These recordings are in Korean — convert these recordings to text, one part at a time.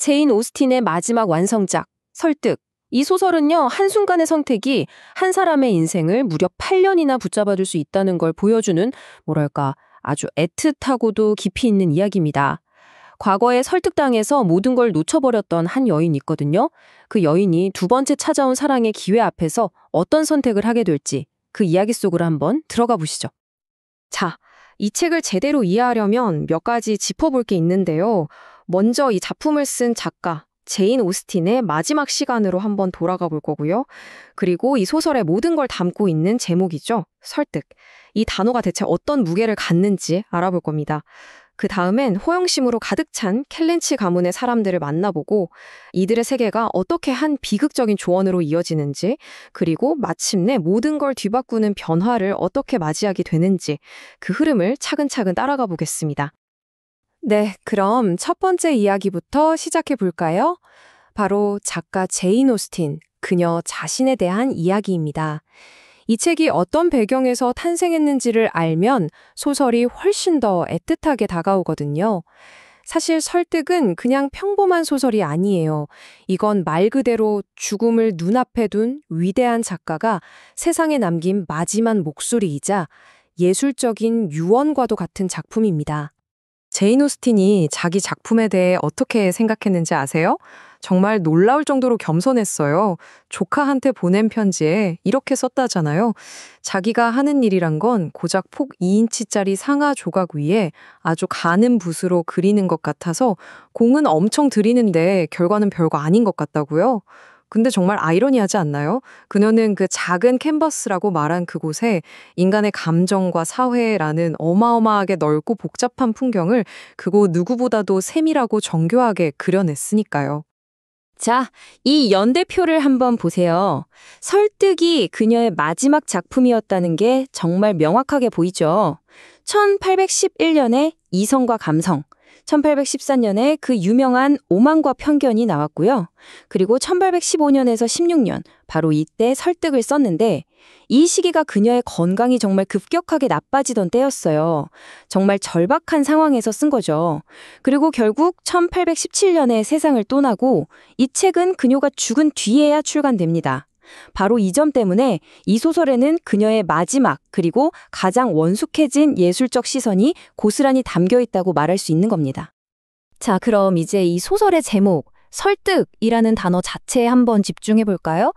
제인 오스틴의 마지막 완성작, 설득. 이 소설은요, 한순간의 선택이 한 사람의 인생을 무려 8년이나 붙잡아줄 수 있다는 걸 보여주는, 뭐랄까, 아주 애틋하고도 깊이 있는 이야기입니다. 과거에 설득당해서 모든 걸 놓쳐버렸던 한 여인이 있거든요. 그 여인이 두 번째 찾아온 사랑의 기회 앞에서 어떤 선택을 하게 될지 그 이야기 속으로 한번 들어가 보시죠. 자, 이 책을 제대로 이해하려면 몇 가지 짚어볼 게 있는데요. 먼저 이 작품을 쓴 작가 제인 오스틴의 마지막 시간으로 한번 돌아가 볼 거고요. 그리고 이 소설의 모든 걸 담고 있는 제목이죠. 설득. 이 단어가 대체 어떤 무게를 갖는지 알아볼 겁니다. 그 다음엔 호영심으로 가득 찬 켈렌치 가문의 사람들을 만나보고 이들의 세계가 어떻게 한 비극적인 조언으로 이어지는지, 그리고 마침내 모든 걸 뒤바꾸는 변화를 어떻게 맞이하게 되는지 그 흐름을 차근차근 따라가 보겠습니다. 네, 그럼 첫 번째 이야기부터 시작해 볼까요? 바로 작가 제인 오스틴, 그녀 자신에 대한 이야기입니다. 이 책이 어떤 배경에서 탄생했는지를 알면 소설이 훨씬 더 애틋하게 다가오거든요. 사실 설득은 그냥 평범한 소설이 아니에요. 이건 말 그대로 죽음을 눈앞에 둔 위대한 작가가 세상에 남긴 마지막 목소리이자 예술적인 유언과도 같은 작품입니다. 제인 오스틴이 자기 작품에 대해 어떻게 생각했는지 아세요? 정말 놀라울 정도로 겸손했어요. 조카한테 보낸 편지에 이렇게 썼다잖아요. 자기가 하는 일이란 건 고작 폭 2인치짜리 상아 조각 위에 아주 가는 붓으로 그리는 것 같아서 공은 엄청 들이는데 결과는 별거 아닌 것 같다고요. 근데 정말 아이러니하지 않나요? 그녀는 그 작은 캔버스라고 말한 그곳에 인간의 감정과 사회라는 어마어마하게 넓고 복잡한 풍경을 그곳 누구보다도 세밀하고 정교하게 그려냈으니까요. 자, 이 연대표를 한번 보세요. 설득이 그녀의 마지막 작품이었다는 게 정말 명확하게 보이죠. 1811년에 이성과 감성, 1814년에 그 유명한 오만과 편견이 나왔고요. 그리고 1815년에서 16년, 바로 이때 설득을 썼는데 이 시기가 그녀의 건강이 정말 급격하게 나빠지던 때였어요. 정말 절박한 상황에서 쓴 거죠. 그리고 결국 1817년에 세상을 떠나고 이 책은 그녀가 죽은 뒤에야 출간됩니다. 바로 이 점 때문에 이 소설에는 그녀의 마지막 그리고 가장 원숙해진 예술적 시선이 고스란히 담겨 있다고 말할 수 있는 겁니다. 자, 그럼 이제 이 소설의 제목, 설득이라는 단어 자체에 한번 집중해 볼까요?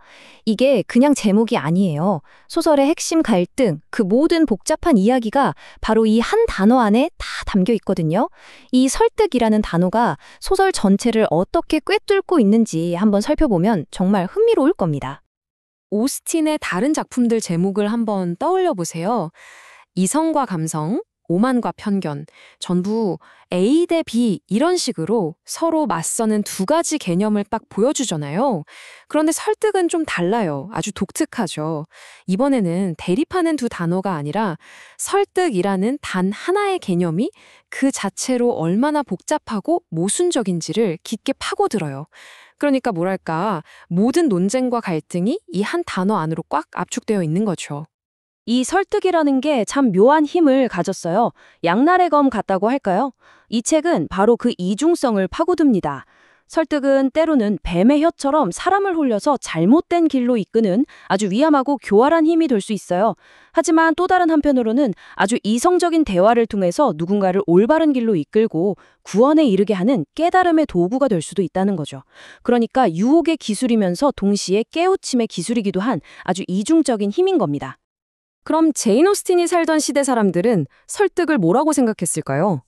이게 그냥 제목이 아니에요. 소설의 핵심 갈등, 그 모든 복잡한 이야기가 바로 이 한 단어 안에 다 담겨 있거든요. 이 설득이라는 단어가 소설 전체를 어떻게 꿰뚫고 있는지 한번 살펴보면 정말 흥미로울 겁니다. 오스틴의 다른 작품들 제목을 한번 떠올려 보세요. 이성과 감성, 오만과 편견, 전부 A 대 B 이런 식으로 서로 맞서는 두 가지 개념을 딱 보여주잖아요. 그런데 설득은 좀 달라요. 아주 독특하죠. 이번에는 대립하는 두 단어가 아니라 설득이라는 단 하나의 개념이 그 자체로 얼마나 복잡하고 모순적인지를 깊게 파고들어요. 그러니까 뭐랄까, 모든 논쟁과 갈등이 이 한 단어 안으로 꽉 압축되어 있는 거죠. 이 설득이라는 게 참 묘한 힘을 가졌어요. 양날의 검 같다고 할까요? 이 책은 바로 그 이중성을 파고듭니다. 설득은 때로는 뱀의 혀처럼 사람을 홀려서 잘못된 길로 이끄는 아주 위험하고 교활한 힘이 될 수 있어요. 하지만 또 다른 한편으로는 아주 이성적인 대화를 통해서 누군가를 올바른 길로 이끌고 구원에 이르게 하는 깨달음의 도구가 될 수도 있다는 거죠. 그러니까 유혹의 기술이면서 동시에 깨우침의 기술이기도 한 아주 이중적인 힘인 겁니다. 그럼 제인 오스틴이 살던 시대 사람들은 설득을 뭐라고 생각했을까요?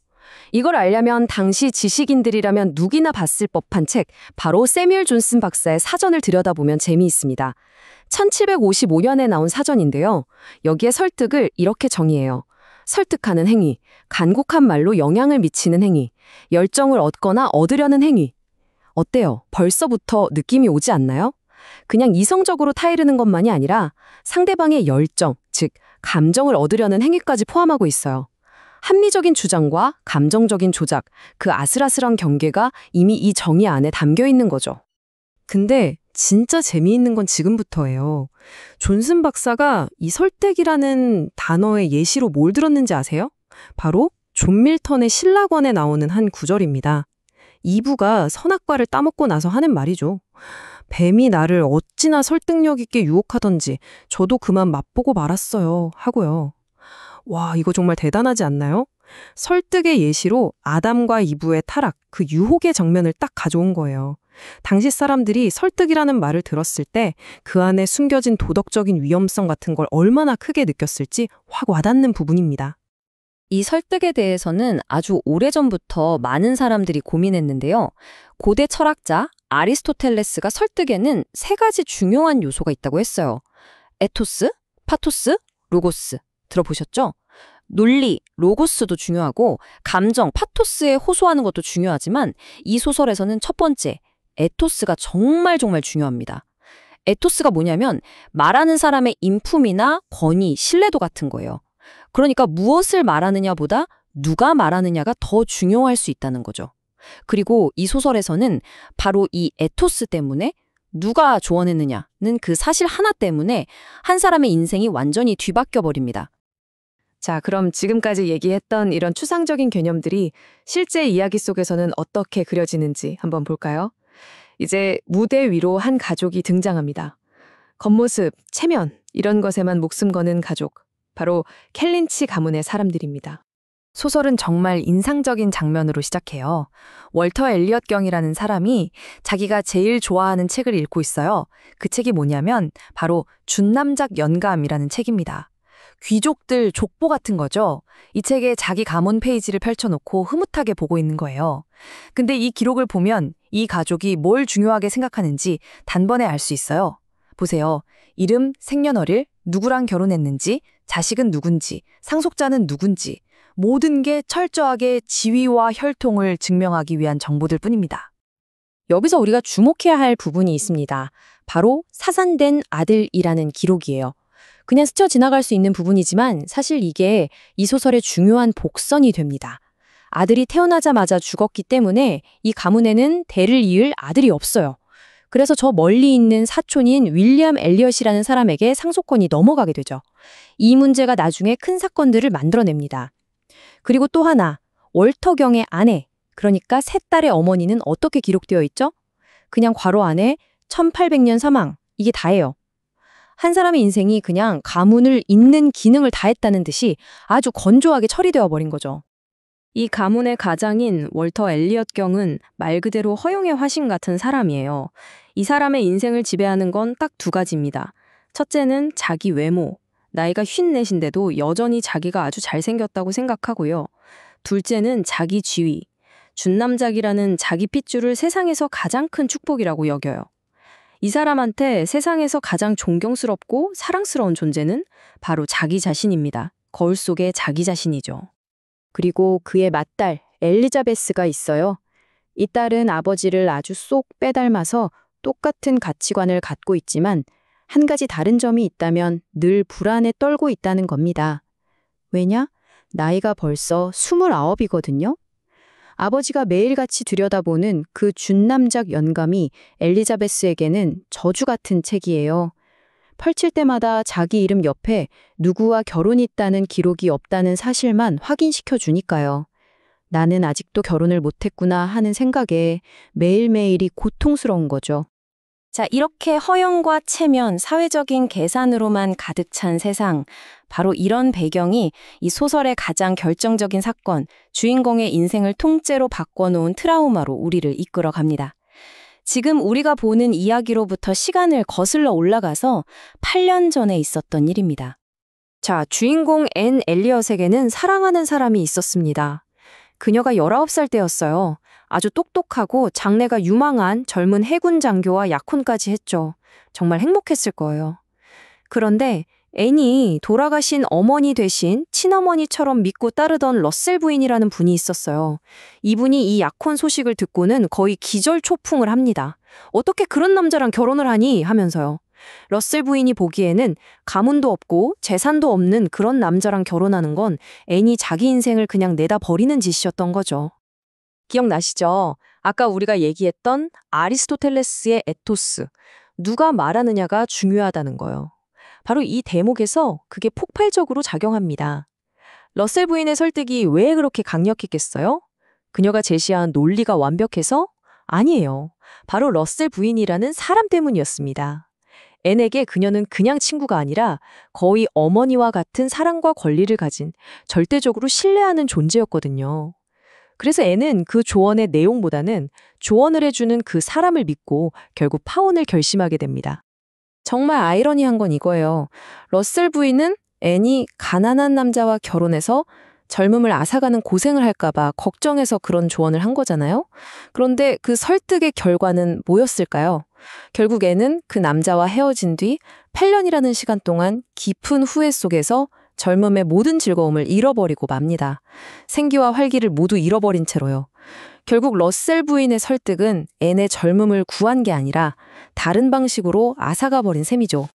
이걸 알려면 당시 지식인들이라면 누구나 봤을 법한 책, 바로 세뮤얼 존슨 박사의 사전을 들여다보면 재미있습니다. 1755년에 나온 사전인데요. 여기에 설득을 이렇게 정의해요. 설득하는 행위, 간곡한 말로 영향을 미치는 행위, 열정을 얻거나 얻으려는 행위. 어때요? 벌써부터 느낌이 오지 않나요? 그냥 이성적으로 타이르는 것만이 아니라 상대방의 열정, 즉 감정을 얻으려는 행위까지 포함하고 있어요. 합리적인 주장과 감정적인 조작, 그 아슬아슬한 경계가 이미 이 정의 안에 담겨 있는 거죠. 근데 진짜 재미있는 건 지금부터예요. 존슨 박사가 이 설득이라는 단어의 예시로 뭘 들었는지 아세요? 바로 존 밀턴의 신라권에 나오는 한 구절입니다. 이브가 선악과를 따먹고 나서 하는 말이죠. 뱀이 나를 어찌나 설득력 있게 유혹하던지 저도 그만 맛보고 말았어요 하고요. 와, 이거 정말 대단하지 않나요? 설득의 예시로 아담과 이브의 타락, 그 유혹의 장면을 딱 가져온 거예요. 당시 사람들이 설득이라는 말을 들었을 때 그 안에 숨겨진 도덕적인 위험성 같은 걸 얼마나 크게 느꼈을지 확 와닿는 부분입니다. 이 설득에 대해서는 아주 오래전부터 많은 사람들이 고민했는데요. 고대 철학자 아리스토텔레스가 설득에는 세 가지 중요한 요소가 있다고 했어요. 에토스, 파토스, 로고스. 들어보셨죠? 논리, 로고스도 중요하고 감정, 파토스에 호소하는 것도 중요하지만 이 소설에서는 첫 번째, 에토스가 정말 중요합니다. 에토스가 뭐냐면 말하는 사람의 인품이나 권위, 신뢰도 같은 거예요. 그러니까 무엇을 말하느냐보다 누가 말하느냐가 더 중요할 수 있다는 거죠. 그리고 이 소설에서는 바로 이 에토스 때문에 누가 조언했느냐는 그 사실 하나 때문에 한 사람의 인생이 완전히 뒤바뀌어 버립니다. 자, 그럼 지금까지 얘기했던 이런 추상적인 개념들이 실제 이야기 속에서는 어떻게 그려지는지 한번 볼까요? 이제 무대 위로 한 가족이 등장합니다. 겉모습, 체면, 이런 것에만 목숨 거는 가족. 바로 켈린치 가문의 사람들입니다. 소설은 정말 인상적인 장면으로 시작해요. 월터 엘리엇 경이라는 사람이 자기가 제일 좋아하는 책을 읽고 있어요. 그 책이 뭐냐면 바로 준남작 연감이라는 책입니다. 귀족들 족보 같은 거죠. 이 책에 자기 가문 페이지를 펼쳐놓고 흐뭇하게 보고 있는 거예요. 근데 이 기록을 보면 이 가족이 뭘 중요하게 생각하는지 단번에 알 수 있어요. 보세요. 이름, 생년월일, 누구랑 결혼했는지, 자식은 누군지, 상속자는 누군지, 모든 게 철저하게 지위와 혈통을 증명하기 위한 정보들 뿐입니다. 여기서 우리가 주목해야 할 부분이 있습니다. 바로 사산된 아들이라는 기록이에요. 그냥 스쳐 지나갈 수 있는 부분이지만 사실 이게 이 소설의 중요한 복선이 됩니다. 아들이 태어나자마자 죽었기 때문에 이 가문에는 대를 이을 아들이 없어요. 그래서 저 멀리 있는 사촌인 윌리엄 엘리엇이라는 사람에게 상속권이 넘어가게 되죠. 이 문제가 나중에 큰 사건들을 만들어냅니다. 그리고 또 하나, 월터 경의 아내, 그러니까 세 딸의 어머니는 어떻게 기록되어 있죠? 그냥 괄호 안에 1800년 사망, 이게 다예요. 한 사람의 인생이 그냥 가문을 잇는 기능을 다했다는 듯이 아주 건조하게 처리되어 버린 거죠. 이 가문의 가장인 월터 엘리엇 경은 말 그대로 허용의 화신 같은 사람이에요. 이 사람의 인생을 지배하는 건 딱 두 가지입니다. 첫째는 자기 외모. 나이가 54인데도 여전히 자기가 아주 잘생겼다고 생각하고요. 둘째는 자기 지위. 준남작이라는 자기 핏줄을 세상에서 가장 큰 축복이라고 여겨요. 이 사람한테 세상에서 가장 존경스럽고 사랑스러운 존재는 바로 자기 자신입니다. 거울 속의 자기 자신이죠. 그리고 그의 맏딸 엘리자베스가 있어요. 이 딸은 아버지를 아주 쏙 빼닮아서 똑같은 가치관을 갖고 있지만 한 가지 다른 점이 있다면 늘 불안에 떨고 있다는 겁니다. 왜냐? 나이가 벌써 29이거든요. 아버지가 매일같이 들여다보는 그 준남작 연감이 엘리자베스에게는 저주 같은 책이에요. 펼칠 때마다 자기 이름 옆에 누구와 결혼이 있다는 기록이 없다는 사실만 확인시켜 주니까요. 나는 아직도 결혼을 못했구나 하는 생각에 매일매일이 고통스러운 거죠. 자, 이렇게 허영과 체면, 사회적인 계산으로만 가득 찬 세상. 바로 이런 배경이 이 소설의 가장 결정적인 사건, 주인공의 인생을 통째로 바꿔놓은 트라우마로 우리를 이끌어 갑니다. 지금 우리가 보는 이야기로부터 시간을 거슬러 올라가서 8년 전에 있었던 일입니다. 자, 주인공 앤 엘리엇에게는 사랑하는 사람이 있었습니다. 그녀가 19살 때였어요. 아주 똑똑하고 장래가 유망한 젊은 해군 장교와 약혼까지 했죠. 정말 행복했을 거예요. 그런데 앤이 돌아가신 어머니 대신 친어머니처럼 믿고 따르던 러셀 부인이라는 분이 있었어요. 이분이 이 약혼 소식을 듣고는 거의 기절초풍을 합니다. 어떻게 그런 남자랑 결혼을 하니? 하면서요. 러셀 부인이 보기에는 가문도 없고 재산도 없는 그런 남자랑 결혼하는 건 앤이 자기 인생을 그냥 내다 버리는 짓이었던 거죠. 기억나시죠? 아까 우리가 얘기했던 아리스토텔레스의 에토스, 누가 말하느냐가 중요하다는 거요. 바로 이 대목에서 그게 폭발적으로 작용합니다. 러셀 부인의 설득이 왜 그렇게 강력했겠어요? 그녀가 제시한 논리가 완벽해서? 아니에요. 바로 러셀 부인이라는 사람 때문이었습니다. 앤에게 그녀는 그냥 친구가 아니라 거의 어머니와 같은 사랑과 권리를 가진 절대적으로 신뢰하는 존재였거든요. 그래서 앤은 그 조언의 내용보다는 조언을 해주는 그 사람을 믿고 결국 파혼을 결심하게 됩니다. 정말 아이러니한 건 이거예요. 러셀 부인은 앤이 가난한 남자와 결혼해서 젊음을 앗아가는 고생을 할까봐 걱정해서 그런 조언을 한 거잖아요. 그런데 그 설득의 결과는 뭐였을까요? 결국 앤은 그 남자와 헤어진 뒤 8년이라는 시간 동안 깊은 후회 속에서 젊음의 모든 즐거움을 잃어버리고 맙니다. 생기와 활기를 모두 잃어버린 채로요. 결국 러셀 부인의 설득은 앤의 젊음을 구한 게 아니라 다른 방식으로 앗아가 버린 셈이죠.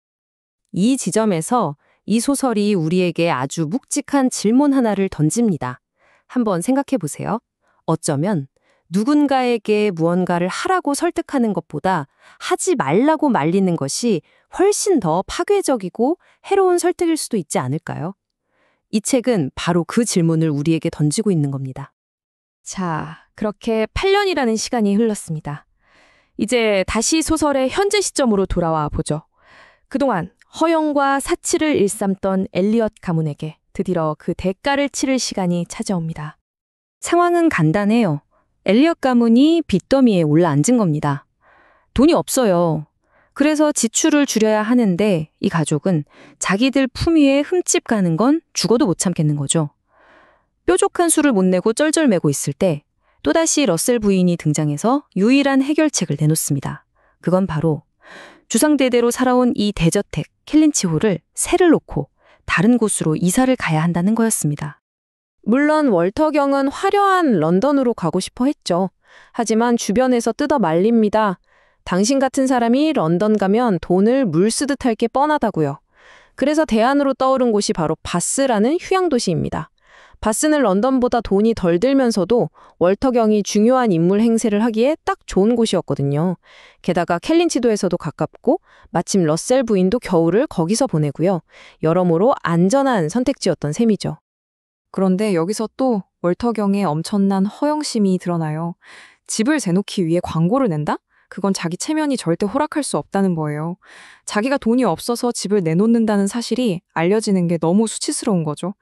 이 지점에서 이 소설이 우리에게 아주 묵직한 질문 하나를 던집니다. 한번 생각해 보세요. 어쩌면 누군가에게 무언가를 하라고 설득하는 것보다 하지 말라고 말리는 것이 훨씬 더 파괴적이고 해로운 설득일 수도 있지 않을까요? 이 책은 바로 그 질문을 우리에게 던지고 있는 겁니다. 자, 그렇게 8년이라는 시간이 흘렀습니다. 이제 다시 소설의 현재 시점으로 돌아와 보죠. 그동안 허영과 사치를 일삼던 엘리엇 가문에게 드디어 그 대가를 치를 시간이 찾아옵니다. 상황은 간단해요. 엘리엇 가문이 빚더미에 올라앉은 겁니다. 돈이 없어요. 그래서 지출을 줄여야 하는데 이 가족은 자기들 품위에 흠집 가는 건 죽어도 못 참겠는 거죠. 뾰족한 수를 못 내고 쩔쩔매고 있을 때 또다시 러셀 부인이 등장해서 유일한 해결책을 내놓습니다. 그건 바로 주상대대로 살아온 이 대저택 켈린치홀을 세를 놓고 다른 곳으로 이사를 가야 한다는 거였습니다. 물론 월터 경은 화려한 런던으로 가고 싶어 했죠. 하지만 주변에서 뜯어 말립니다. 당신 같은 사람이 런던 가면 돈을 물 쓰듯 할 게 뻔하다고요. 그래서 대안으로 떠오른 곳이 바로 바스라는 휴양도시입니다. 바스는 런던보다 돈이 덜 들면서도 월터 경이 중요한 인물 행세를 하기에 딱 좋은 곳이었거든요. 게다가 켈린치도에서도 가깝고 마침 러셀 부인도 겨울을 거기서 보내고요. 여러모로 안전한 선택지였던 셈이죠. 그런데 여기서 또 월터 경의 엄청난 허영심이 드러나요. 집을 재놓기 위해 광고를 낸다? 그건 자기 체면이 절대 허락할 수 없다는 거예요. 자기가 돈이 없어서 집을 내놓는다는 사실이 알려지는 게 너무 수치스러운 거죠.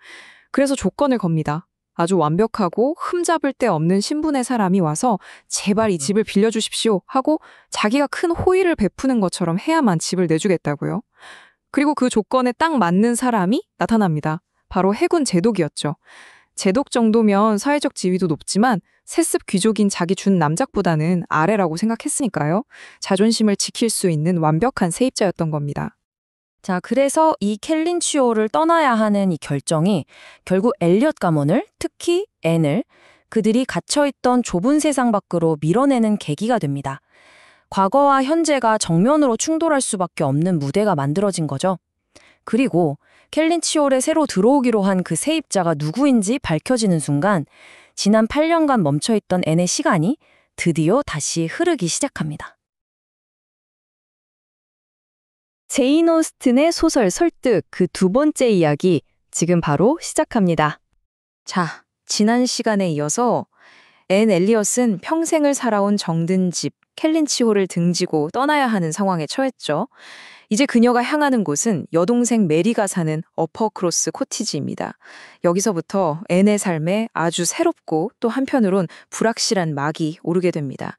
그래서 조건을 겁니다. 아주 완벽하고 흠잡을 데 없는 신분의 사람이 와서 제발 이 집을 빌려주십시오 하고 자기가 큰 호의를 베푸는 것처럼 해야만 집을 내주겠다고요. 그리고 그 조건에 딱 맞는 사람이 나타납니다. 바로 해군 제독이었죠. 제독 정도면 사회적 지위도 높지만 세습 귀족인 자기 준 남작보다는 아래라고 생각했으니까요. 자존심을 지킬 수 있는 완벽한 세입자였던 겁니다. 자, 그래서 이 켈린치오를 떠나야 하는 이 결정이 결국 엘리엇 가문을, 특히 앤을 그들이 갇혀있던 좁은 세상 밖으로 밀어내는 계기가 됩니다. 과거와 현재가 정면으로 충돌할 수밖에 없는 무대가 만들어진 거죠. 그리고 켈린치올에 새로 들어오기로 한 그 세입자가 누구인지 밝혀지는 순간 지난 8년간 멈춰있던 앤의 시간이 드디어 다시 흐르기 시작합니다. 제인 오스틴의 소설 설득 그 두 번째 이야기 지금 바로 시작합니다. 자, 지난 시간에 이어서 앤 엘리엇은 평생을 살아온 정든 집 켈린치홀을 등지고 떠나야 하는 상황에 처했죠. 이제 그녀가 향하는 곳은 여동생 메리가 사는 어퍼크로스 코티지입니다. 여기서부터 앤의 삶에 아주 새롭고 또 한편으론 불확실한 막이 오르게 됩니다.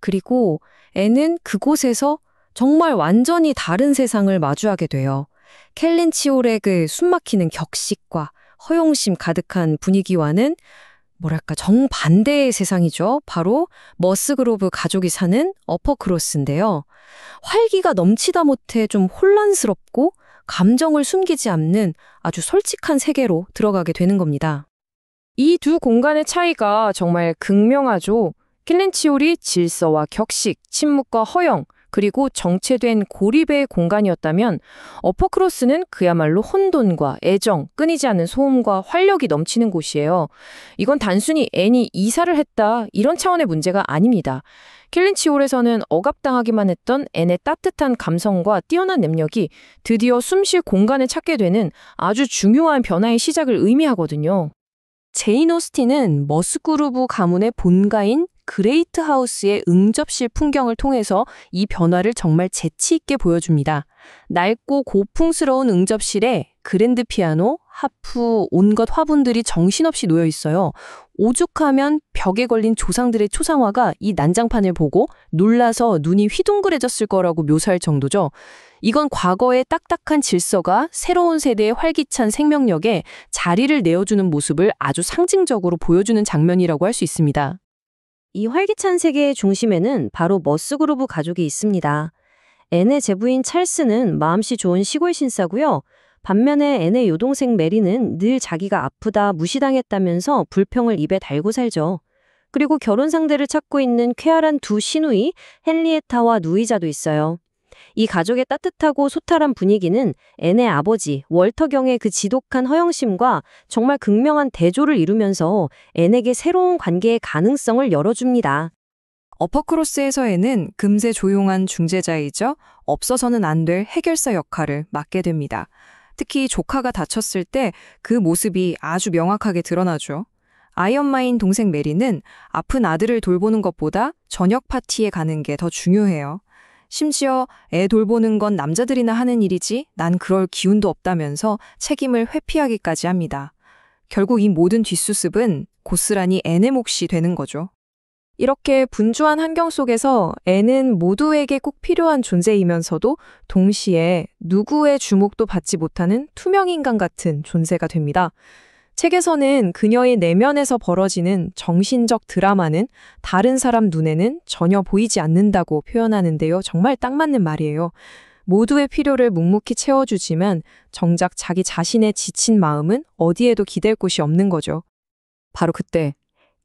그리고 앤은 그곳에서 정말 완전히 다른 세상을 마주하게 돼요. 켈린치홀의 그 숨막히는 격식과 허영심 가득한 분위기와는 뭐랄까 정반대의 세상이죠. 바로 머스그로브 가족이 사는 어퍼크로스인데요. 활기가 넘치다 못해 좀 혼란스럽고 감정을 숨기지 않는 아주 솔직한 세계로 들어가게 되는 겁니다. 이 두 공간의 차이가 정말 극명하죠. 켈린치홀이 질서와 격식, 침묵과 허영, 그리고 정체된 고립의 공간이었다면 어퍼크로스는 그야말로 혼돈과 애정, 끊이지 않는 소음과 활력이 넘치는 곳이에요. 이건 단순히 앤이 이사를 했다 이런 차원의 문제가 아닙니다. 켈린치홀에서는 억압당하기만 했던 앤의 따뜻한 감성과 뛰어난 능력이 드디어 숨쉴 공간을 찾게 되는 아주 중요한 변화의 시작을 의미하거든요. 제인 오스틴은 머스그루브 가문의 본가인 그레이트 하우스의 응접실 풍경을 통해서 이 변화를 정말 재치 있게 보여줍니다. 낡고 고풍스러운 응접실에 그랜드 피아노, 하프, 온갖 화분들이 정신없이 놓여 있어요. 오죽하면 벽에 걸린 조상들의 초상화가 이 난장판을 보고 놀라서 눈이 휘둥그레졌을 거라고 묘사할 정도죠. 이건 과거의 딱딱한 질서가 새로운 세대의 활기찬 생명력에 자리를 내어주는 모습을 아주 상징적으로 보여주는 장면이라고 할 수 있습니다. 이 활기찬 세계의 중심에는 바로 머스그루브 가족이 있습니다. 앤의 제부인 찰스는 마음씨 좋은 시골 신사고요. 반면에 앤의 여동생 메리는 늘 자기가 아프다 무시당했다면서 불평을 입에 달고 살죠. 그리고 결혼 상대를 찾고 있는 쾌활한 두 시누이 헨리에타와 누이자도 있어요. 이 가족의 따뜻하고 소탈한 분위기는 앤의 아버지 월터 경의 그 지독한 허영심과 정말 극명한 대조를 이루면서 앤에게 새로운 관계의 가능성을 열어줍니다. 어퍼크로스에서에는 금세 조용한 중재자이죠. 없어서는 안 될 해결사 역할을 맡게 됩니다. 특히 조카가 다쳤을 때 그 모습이 아주 명확하게 드러나죠. 아이언마인 동생 메리는 아픈 아들을 돌보는 것보다 저녁 파티에 가는 게 더 중요해요. 심지어 애 돌보는 건 남자들이나 하는 일이지 난 그럴 기운도 없다면서 책임을 회피하기까지 합니다. 결국 이 모든 뒷수습은 고스란히 앤의 몫이 되는 거죠. 이렇게 분주한 환경 속에서 앤은 모두에게 꼭 필요한 존재이면서도 동시에 누구의 주목도 받지 못하는 투명인간 같은 존재가 됩니다. 책에서는 그녀의 내면에서 벌어지는 정신적 드라마는 다른 사람 눈에는 전혀 보이지 않는다고 표현하는데요. 정말 딱 맞는 말이에요. 모두의 필요를 묵묵히 채워주지만 정작 자기 자신의 지친 마음은 어디에도 기댈 곳이 없는 거죠. 바로 그때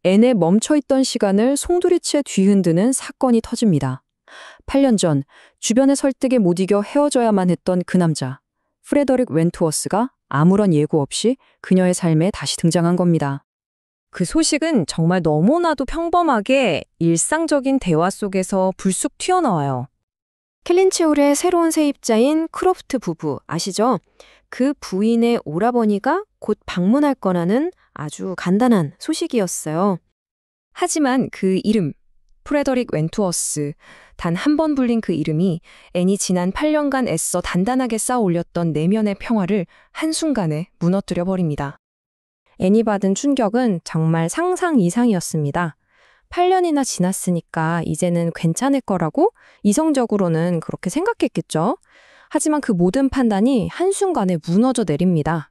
앤의 멈춰있던 시간을 송두리째 뒤흔드는 사건이 터집니다. 8년 전 주변의 설득에 못 이겨 헤어져야만 했던 그 남자, 프레더릭 웬투어스가 아무런 예고 없이 그녀의 삶에 다시 등장한 겁니다. 그 소식은 정말 너무나도 평범하게 일상적인 대화 속에서 불쑥 튀어나와요. 켈린체올의 새로운 세입자인 크로프트 부부 아시죠? 그 부인의 오라버니가 곧 방문할 거라는 아주 간단한 소식이었어요. 하지만 그 이름, 프레더릭 웬투어스, 단 한 번 불린 그 이름이 앤이 지난 8년간 애써 단단하게 쌓아 올렸던 내면의 평화를 한순간에 무너뜨려 버립니다. 앤이 받은 충격은 정말 상상 이상이었습니다. 8년이나 지났으니까 이제는 괜찮을 거라고 이성적으로는 그렇게 생각했겠죠. 하지만 그 모든 판단이 한순간에 무너져 내립니다.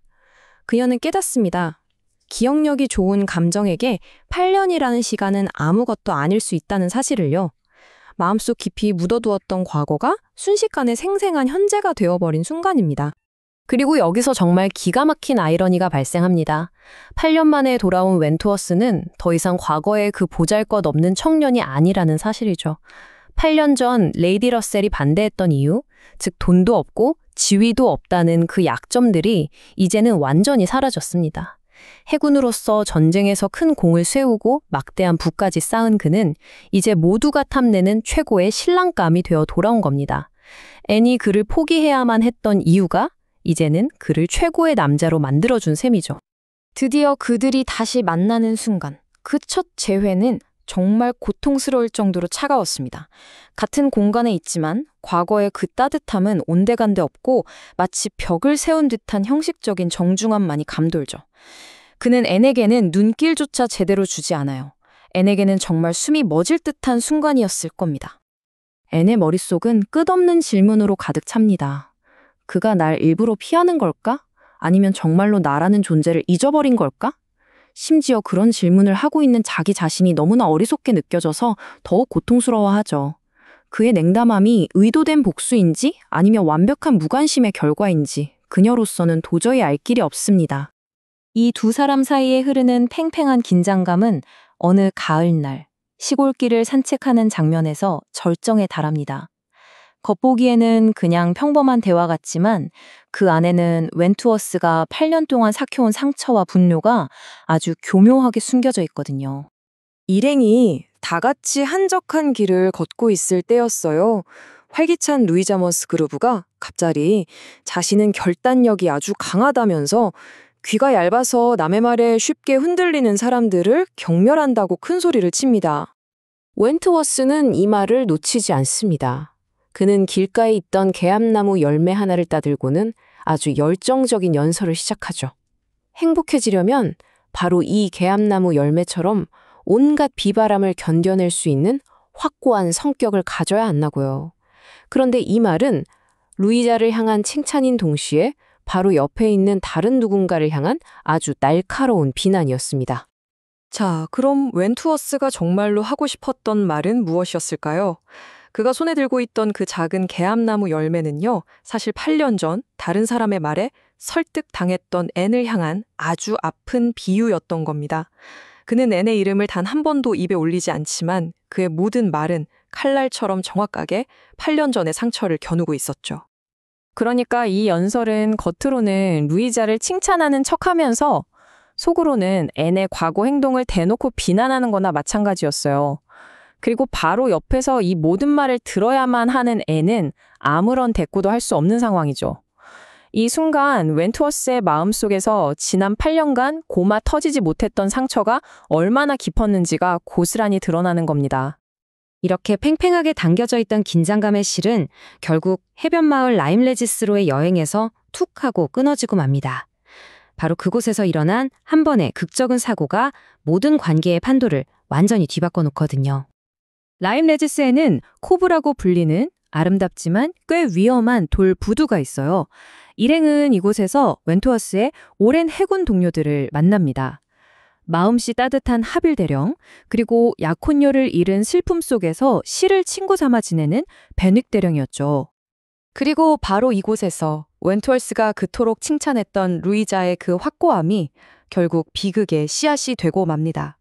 그녀는 깨닫습니다. 기억력이 좋은 감정에게 8년이라는 시간은 아무것도 아닐 수 있다는 사실을요. 마음속 깊이 묻어두었던 과거가 순식간에 생생한 현재가 되어버린 순간입니다. 그리고 여기서 정말 기가 막힌 아이러니가 발생합니다. 8년 만에 돌아온 웬투어스는 더 이상 과거의 그 보잘것없는 청년이 아니라는 사실이죠. 8년 전 레이디 러셀이 반대했던 이유, 즉 돈도 없고 지위도 없다는 그 약점들이 이제는 완전히 사라졌습니다. 해군으로서 전쟁에서 큰 공을 세우고 막대한 부까지 쌓은 그는 이제 모두가 탐내는 최고의 신랑감이 되어 돌아온 겁니다. 앤이 그를 포기해야만 했던 이유가 이제는 그를 최고의 남자로 만들어준 셈이죠. 드디어 그들이 다시 만나는 순간, 그 첫 재회는 정말 고통스러울 정도로 차가웠습니다. 같은 공간에 있지만 과거의 그 따뜻함은 온데간데 없고 마치 벽을 세운 듯한 형식적인 정중함만이 감돌죠. 그는 앤에게는 눈길조차 제대로 주지 않아요. 앤에게는 정말 숨이 멎을 듯한 순간이었을 겁니다. 앤의 머릿속은 끝없는 질문으로 가득 찹니다. 그가 날 일부러 피하는 걸까? 아니면 정말로 나라는 존재를 잊어버린 걸까? 심지어 그런 질문을 하고 있는 자기 자신이 너무나 어리석게 느껴져서 더욱 고통스러워하죠. 그의 냉담함이 의도된 복수인지 아니면 완벽한 무관심의 결과인지 그녀로서는 도저히 알 길이 없습니다. 이 두 사람 사이에 흐르는 팽팽한 긴장감은 어느 가을날 시골길을 산책하는 장면에서 절정에 달합니다. 겉보기에는 그냥 평범한 대화 같지만 그 안에는 웬투어스가 8년 동안 삭혀온 상처와 분노가 아주 교묘하게 숨겨져 있거든요. 일행이 다 같이 한적한 길을 걷고 있을 때였어요. 활기찬 루이자 머스그루브가 갑자기 자신은 결단력이 아주 강하다면서 귀가 얇아서 남의 말에 쉽게 흔들리는 사람들을 경멸한다고 큰 소리를 칩니다. 웬트워스는 이 말을 놓치지 않습니다. 그는 길가에 있던 개암나무 열매 하나를 따들고는 아주 열정적인 연설을 시작하죠. 행복해지려면 바로 이 개암나무 열매처럼 온갖 비바람을 견뎌낼 수 있는 확고한 성격을 가져야 한다고요. 그런데 이 말은 루이자를 향한 칭찬인 동시에 바로 옆에 있는 다른 누군가를 향한 아주 날카로운 비난이었습니다. 자, 그럼 웬투어스가 정말로 하고 싶었던 말은 무엇이었을까요? 그가 손에 들고 있던 그 작은 개암나무 열매는요, 사실 8년 전 다른 사람의 말에 설득당했던 앤을 향한 아주 아픈 비유였던 겁니다. 그는 앤의 이름을 단 한 번도 입에 올리지 않지만 그의 모든 말은 칼날처럼 정확하게 8년 전의 상처를 겨누고 있었죠. 그러니까 이 연설은 겉으로는 루이자를 칭찬하는 척하면서 속으로는 앤의 과거 행동을 대놓고 비난하는 거나 마찬가지였어요. 그리고 바로 옆에서 이 모든 말을 들어야만 하는 앤은 아무런 대꾸도 할 수 없는 상황이죠. 이 순간 웬투어스의 마음속에서 지난 8년간 고마 터지지 못했던 상처가 얼마나 깊었는지가 고스란히 드러나는 겁니다. 이렇게 팽팽하게 당겨져 있던 긴장감의 실은 결국 해변 마을 라임레지스로의 여행에서 툭 하고 끊어지고 맙니다. 바로 그곳에서 일어난 한 번의 극적인 사고가 모든 관계의 판도를 완전히 뒤바꿔 놓거든요. 라임레지스에는 코브라고 불리는 아름답지만 꽤 위험한 돌 부두가 있어요. 일행은 이곳에서 웬투어스의 오랜 해군 동료들을 만납니다. 마음씨 따뜻한 하빌 대령, 그리고 약혼녀를 잃은 슬픔 속에서 시를 친구 삼아 지내는 베닉 대령이었죠. 그리고 바로 이곳에서 웬투어스가 그토록 칭찬했던 루이자의 그 확고함이 결국 비극의 씨앗이 되고 맙니다.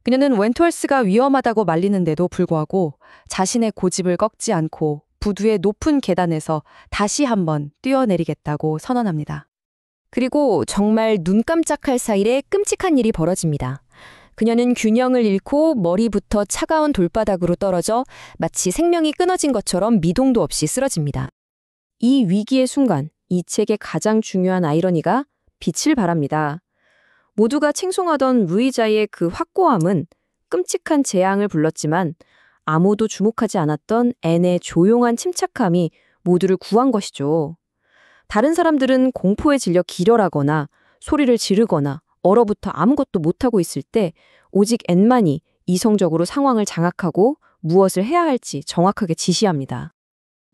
그녀는 웬투어스가 위험하다고 말리는데도 불구하고 자신의 고집을 꺾지 않고 부두의 높은 계단에서 다시 한번 뛰어내리겠다고 선언합니다. 그리고 정말 눈 깜짝할 사이에 끔찍한 일이 벌어집니다. 그녀는 균형을 잃고 머리부터 차가운 돌바닥으로 떨어져 마치 생명이 끊어진 것처럼 미동도 없이 쓰러집니다. 이 위기의 순간, 이 책의 가장 중요한 아이러니가 빛을 발합니다. 모두가 칭송하던 루이자의 그 확고함은 끔찍한 재앙을 불렀지만 아무도 주목하지 않았던 앤의 조용한 침착함이 모두를 구한 것이죠. 다른 사람들은 공포에 질려 기절하거나 소리를 지르거나 얼어붙어 아무것도 못하고 있을 때 오직 앤만이 이성적으로 상황을 장악하고 무엇을 해야 할지 정확하게 지시합니다.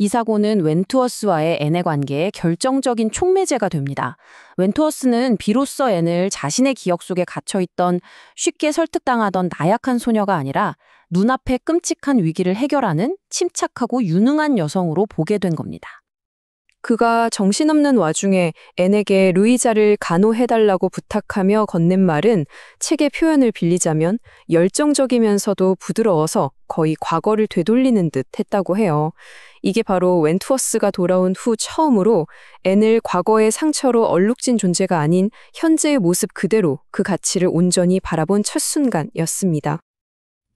이 사고는 웬투어스와의 앤의 관계에 결정적인 촉매제가 됩니다. 웬투어스는 비로소 앤을 자신의 기억 속에 갇혀있던 쉽게 설득당하던 나약한 소녀가 아니라 눈앞의 끔찍한 위기를 해결하는 침착하고 유능한 여성으로 보게 된 겁니다. 그가 정신없는 와중에 앤에게 루이자를 간호해달라고 부탁하며 건넨 말은 책의 표현을 빌리자면 열정적이면서도 부드러워서 거의 과거를 되돌리는 듯 했다고 해요. 이게 바로 웬투어스가 돌아온 후 처음으로 앤을 과거의 상처로 얼룩진 존재가 아닌 현재의 모습 그대로 그 가치를 온전히 바라본 첫 순간이었습니다.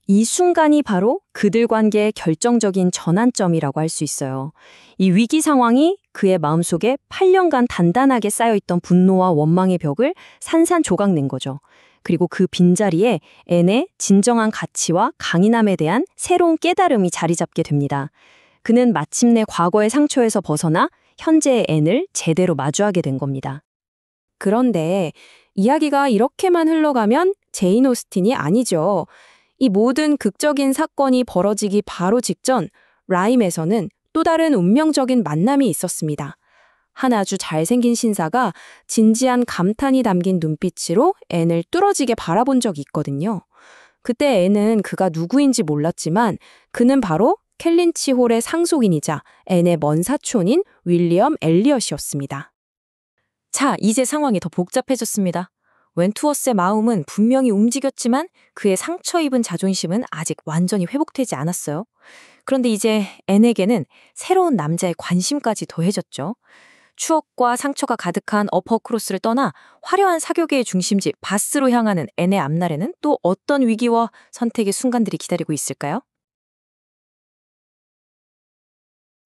이 순간이 바로 그들 관계의 결정적인 전환점이라고 할 수 있어요. 이 위기 상황이 그의 마음속에 8년간 단단하게 쌓여있던 분노와 원망의 벽을 산산조각 낸 거죠. 그리고 그 빈자리에 앤의 진정한 가치와 강인함에 대한 새로운 깨달음이 자리 잡게 됩니다. 그는 마침내 과거의 상처에서 벗어나 현재의 앤을 제대로 마주하게 된 겁니다. 그런데 이야기가 이렇게만 흘러가면 제인 오스틴이 아니죠. 이 모든 극적인 사건이 벌어지기 바로 직전 라임에서는 또 다른 운명적인 만남이 있었습니다. 한 아주 잘생긴 신사가 진지한 감탄이 담긴 눈빛으로 앤을 뚫어지게 바라본 적이 있거든요. 그때 앤은 그가 누구인지 몰랐지만 그는 바로 켈린치 홀의 상속인이자 앤의 먼 사촌인 윌리엄 엘리엇이었습니다. 자, 이제 상황이 더 복잡해졌습니다. 웬투어스의 마음은 분명히 움직였지만 그의 상처 입은 자존심은 아직 완전히 회복되지 않았어요. 그런데 이제 앤에게는 새로운 남자의 관심까지 더해졌죠. 추억과 상처가 가득한 어퍼크로스를 떠나 화려한 사교계의 중심지 바스로 향하는 앤의 앞날에는 또 어떤 위기와 선택의 순간들이 기다리고 있을까요?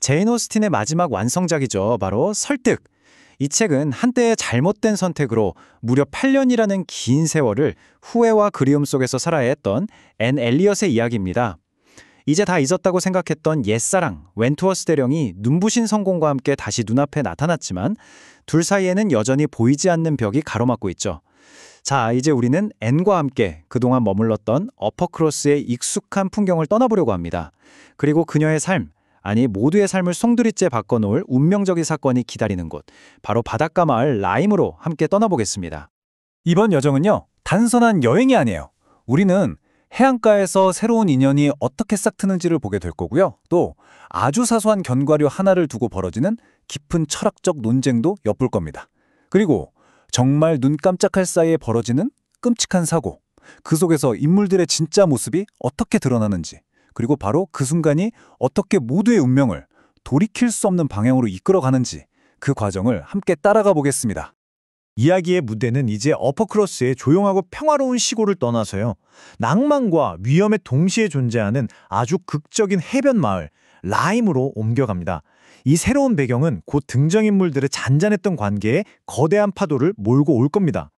제인 오스틴의 마지막 완성작이죠. 바로 설득. 이 책은 한때의 잘못된 선택으로 무려 8년이라는 긴 세월을 후회와 그리움 속에서 살아야 했던 앤 엘리엇의 이야기입니다. 이제 다 잊었다고 생각했던 옛사랑 웬투어스 대령이 눈부신 성공과 함께 다시 눈앞에 나타났지만 둘 사이에는 여전히 보이지 않는 벽이 가로막고 있죠. 자, 이제 우리는 앤과 함께 그동안 머물렀던 어퍼크로스의 익숙한 풍경을 떠나보려고 합니다. 그리고 그녀의 삶, 아니 모두의 삶을 송두리째 바꿔놓을 운명적인 사건이 기다리는 곳, 바로 바닷가 마을 라임으로 함께 떠나보겠습니다. 이번 여정은요, 단순한 여행이 아니에요. 우리는 해안가에서 새로운 인연이 어떻게 싹 트는지를 보게 될 거고요. 또 아주 사소한 견과류 하나를 두고 벌어지는 깊은 철학적 논쟁도 엿볼 겁니다. 그리고 정말 눈 깜짝할 사이에 벌어지는 끔찍한 사고, 그 속에서 인물들의 진짜 모습이 어떻게 드러나는지, 그리고 바로 그 순간이 어떻게 모두의 운명을 돌이킬 수 없는 방향으로 이끌어가는지 그 과정을 함께 따라가 보겠습니다. 이야기의 무대는 이제 어퍼크로스의 조용하고 평화로운 시골을 떠나서요. 낭만과 위험에 동시에 존재하는 아주 극적인 해변 마을 라임으로 옮겨갑니다. 이 새로운 배경은 곧 등장인물들의 잔잔했던 관계에 거대한 파도를 몰고 올 겁니다.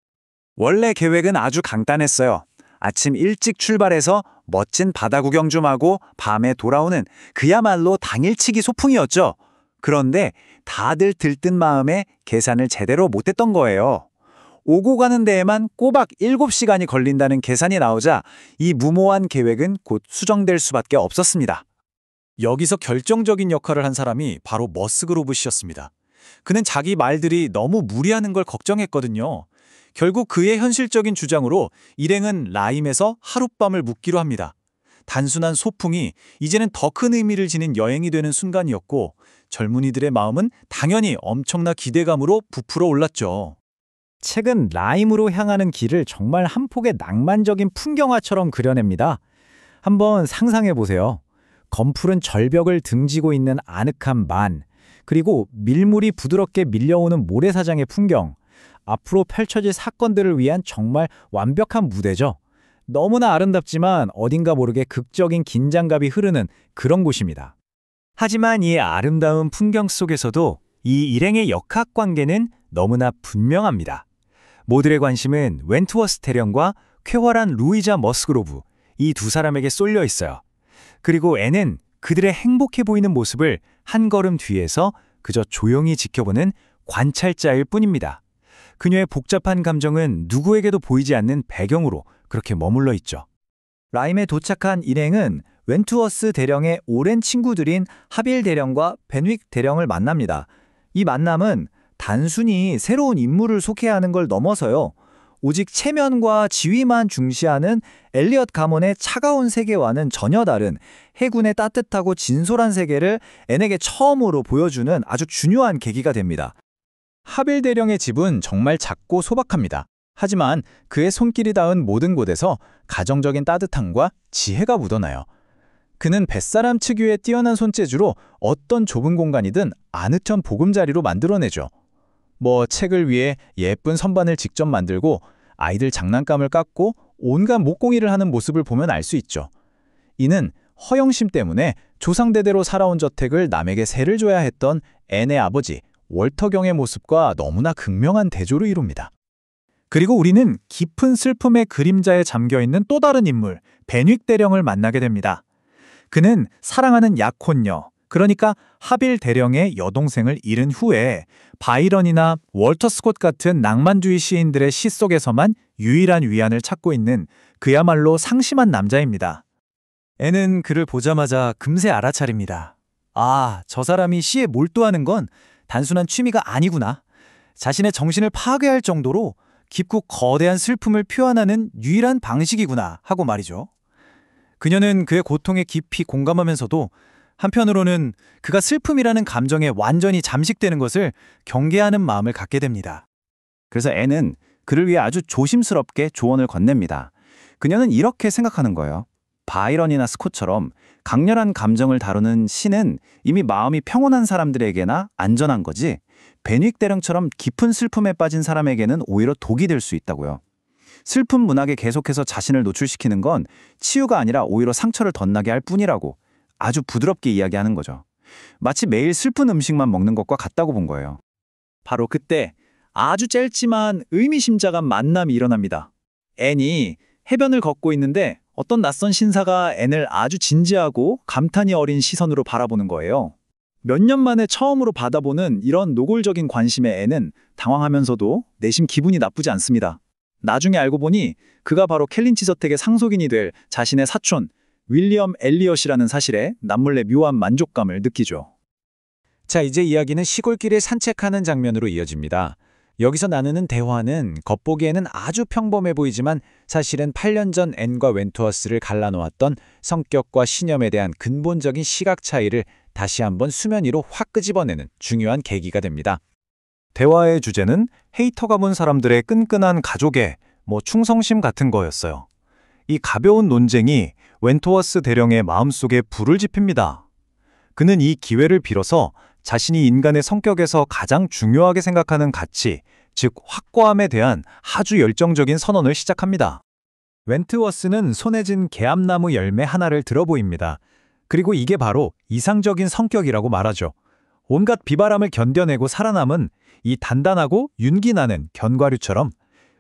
원래 계획은 아주 간단했어요. 아침 일찍 출발해서 멋진 바다 구경 좀 하고 밤에 돌아오는 그야말로 당일치기 소풍이었죠. 그런데 다들 들뜬 마음에 계산을 제대로 못했던 거예요. 오고 가는 데에만 꼬박 7시간이 걸린다는 계산이 나오자 이 무모한 계획은 곧 수정될 수밖에 없었습니다. 여기서 결정적인 역할을 한 사람이 바로 머스그로브 씨였습니다. 그는 자기 말들이 너무 무리하는 걸 걱정했거든요. 결국 그의 현실적인 주장으로 일행은 라임에서 하룻밤을 묵기로 합니다. 단순한 소풍이 이제는 더 큰 의미를 지닌 여행이 되는 순간이었고 젊은이들의 마음은 당연히 엄청난 기대감으로 부풀어 올랐죠. 책은 라임으로 향하는 길을 정말 한 폭의 낭만적인 풍경화처럼 그려냅니다. 한번 상상해 보세요. 검푸른 절벽을 등지고 있는 아늑한 만, 그리고 밀물이 부드럽게 밀려오는 모래사장의 풍경, 앞으로 펼쳐질 사건들을 위한 정말 완벽한 무대죠. 너무나 아름답지만 어딘가 모르게 극적인 긴장감이 흐르는 그런 곳입니다. 하지만 이 아름다운 풍경 속에서도 이 일행의 역학관계는 너무나 분명합니다. 모두의 관심은 웬투어스 대령과 쾌활한 루이자 머스그로브, 이 두 사람에게 쏠려 있어요. 그리고 앤은 그들의 행복해 보이는 모습을 한 걸음 뒤에서 그저 조용히 지켜보는 관찰자일 뿐입니다. 그녀의 복잡한 감정은 누구에게도 보이지 않는 배경으로 그렇게 머물러 있죠. 라임에 도착한 일행은 웬투어스 대령의 오랜 친구들인 하빌 대령과 벤윅 대령을 만납니다. 이 만남은 단순히 새로운 인물을 소개하는 걸 넘어서요. 오직 체면과 지위만 중시하는 엘리엇 가문의 차가운 세계와는 전혀 다른 해군의 따뜻하고 진솔한 세계를 앤에게 처음으로 보여주는 아주 중요한 계기가 됩니다. 하빌 대령의 집은 정말 작고 소박합니다. 하지만 그의 손길이 닿은 모든 곳에서 가정적인 따뜻함과 지혜가 묻어나요. 그는 뱃사람 특유의 뛰어난 손재주로 어떤 좁은 공간이든 아늑한 보금자리로 만들어내죠. 책을 위해 예쁜 선반을 직접 만들고 아이들 장난감을 깎고 온갖 목공일을 하는 모습을 보면 알 수 있죠. 이는 허영심 때문에 조상대대로 살아온 저택을 남에게 세를 줘야 했던 앤의 아버지 월터 경의 모습과 너무나 극명한 대조를 이룹니다. 그리고 우리는 깊은 슬픔의 그림자에 잠겨있는 또 다른 인물, 벤윅 대령을 만나게 됩니다. 그는 사랑하는 약혼녀, 그러니까 하빌 대령의 여동생을 잃은 후에 바이런이나 월터 스콧 같은 낭만주의 시인들의 시 속에서만 유일한 위안을 찾고 있는 그야말로 상심한 남자입니다. 앤은 그를 보자마자 금세 알아차립니다. 아, 저 사람이 시에 몰두하는 건 단순한 취미가 아니구나. 자신의 정신을 파괴할 정도로 깊고 거대한 슬픔을 표현하는 유일한 방식이구나 하고 말이죠. 그녀는 그의 고통에 깊이 공감하면서도 한편으로는 그가 슬픔이라는 감정에 완전히 잠식되는 것을 경계하는 마음을 갖게 됩니다. 그래서 앤은 그를 위해 아주 조심스럽게 조언을 건넵니다. 그녀는 이렇게 생각하는 거예요. 바이런이나 스콧처럼 강렬한 감정을 다루는 시는 이미 마음이 평온한 사람들에게나 안전한 거지, 벤윅 대령처럼 깊은 슬픔에 빠진 사람에게는 오히려 독이 될 수 있다고요. 슬픈 문학에 계속해서 자신을 노출시키는 건 치유가 아니라 오히려 상처를 덧나게 할 뿐이라고 아주 부드럽게 이야기하는 거죠. 마치 매일 슬픈 음식만 먹는 것과 같다고 본 거예요. 바로 그때 아주 짧지만 의미심장한 만남이 일어납니다. 앤이 해변을 걷고 있는데 어떤 낯선 신사가 앤을 아주 진지하고 감탄이 어린 시선으로 바라보는 거예요. 몇 년 만에 처음으로 받아보는 이런 노골적인 관심에 앤은 당황하면서도 내심 기분이 나쁘지 않습니다. 나중에 알고 보니 그가 바로 켈린치 저택의 상속인이 될 자신의 사촌 윌리엄 엘리엇이라는 사실에 남몰래 묘한 만족감을 느끼죠. 자, 이제 이야기는 시골길을 산책하는 장면으로 이어집니다. 여기서 나누는 대화는 겉보기에는 아주 평범해 보이지만 사실은 8년 전 앤과 웬투어스를 갈라놓았던 성격과 신념에 대한 근본적인 시각 차이를 다시 한번 수면 위로 확 끄집어내는 중요한 계기가 됩니다. 대화의 주제는 헤이터가 본 사람들의 끈끈한 가족애, 충성심 같은 거였어요. 이 가벼운 논쟁이 웬투어스 대령의 마음속에 불을 지핍니다. 그는 이 기회를 빌어서 자신이 인간의 성격에서 가장 중요하게 생각하는 가치, 즉 확고함에 대한 아주 열정적인 선언을 시작합니다. 웬트워스는 손에 쥔 개암나무 열매 하나를 들어 보입니다. 그리고 이게 바로 이상적인 성격이라고 말하죠. 온갖 비바람을 견뎌내고 살아남은 이 단단하고 윤기나는 견과류처럼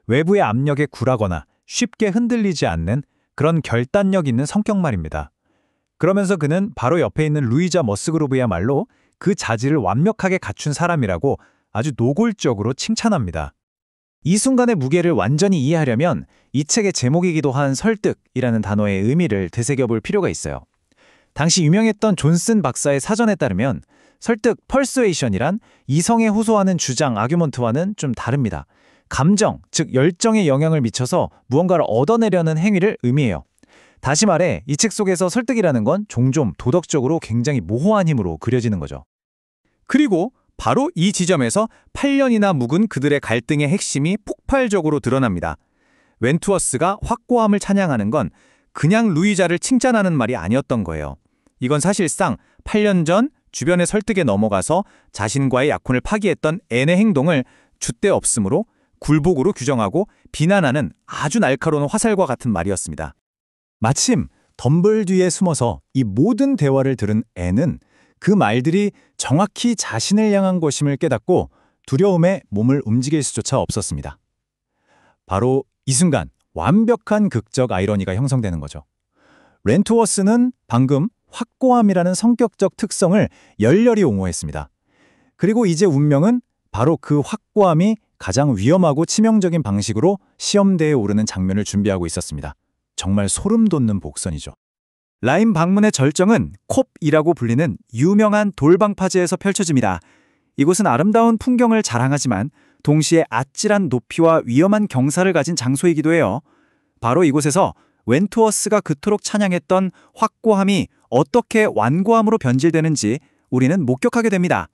외부의 압력에 굴하거나 쉽게 흔들리지 않는 그런 결단력 있는 성격 말입니다. 그러면서 그는 바로 옆에 있는 루이자 머스그로브야말로 그 자질을 완벽하게 갖춘 사람이라고 아주 노골적으로 칭찬합니다. 이 순간의 무게를 완전히 이해하려면 이 책의 제목이기도 한 설득이라는 단어의 의미를 되새겨볼 필요가 있어요. 당시 유명했던 존슨 박사의 사전에 따르면 설득, persuasion이란 이성에 호소하는 주장, 아규먼트와는 좀 다릅니다. 감정, 즉 열정에 영향을 미쳐서 무언가를 얻어내려는 행위를 의미해요. 다시 말해 이 책 속에서 설득이라는 건 종종 도덕적으로 굉장히 모호한 힘으로 그려지는 거죠. 그리고 바로 이 지점에서 8년이나 묵은 그들의 갈등의 핵심이 폭발적으로 드러납니다. 웬투어스가 확고함을 찬양하는 건 그냥 루이자를 칭찬하는 말이 아니었던 거예요. 이건 사실상 8년 전 주변의 설득에 넘어가서 자신과의 약혼을 파기했던 앤의 행동을 줏대 없음으로 굴복으로 규정하고 비난하는 아주 날카로운 화살과 같은 말이었습니다. 마침 덤불 뒤에 숨어서 이 모든 대화를 들은 앤은 그 말들이 정확히 자신을 향한 것임을 깨닫고 두려움에 몸을 움직일 수조차 없었습니다. 바로 이 순간 완벽한 극적 아이러니가 형성되는 거죠. 렌투어스는 방금 확고함이라는 성격적 특성을 열렬히 옹호했습니다. 그리고 이제 운명은 바로 그 확고함이 가장 위험하고 치명적인 방식으로 시험대에 오르는 장면을 준비하고 있었습니다. 정말 소름 돋는 복선이죠. 라임 방문의 절정은 콥이라고 불리는 유명한 돌방파제에서 펼쳐집니다. 이곳은 아름다운 풍경을 자랑하지만 동시에 아찔한 높이와 위험한 경사를 가진 장소이기도 해요. 바로 이곳에서 웬투어스가 그토록 찬양했던 확고함이 어떻게 완고함으로 변질되는지 우리는 목격하게 됩니다.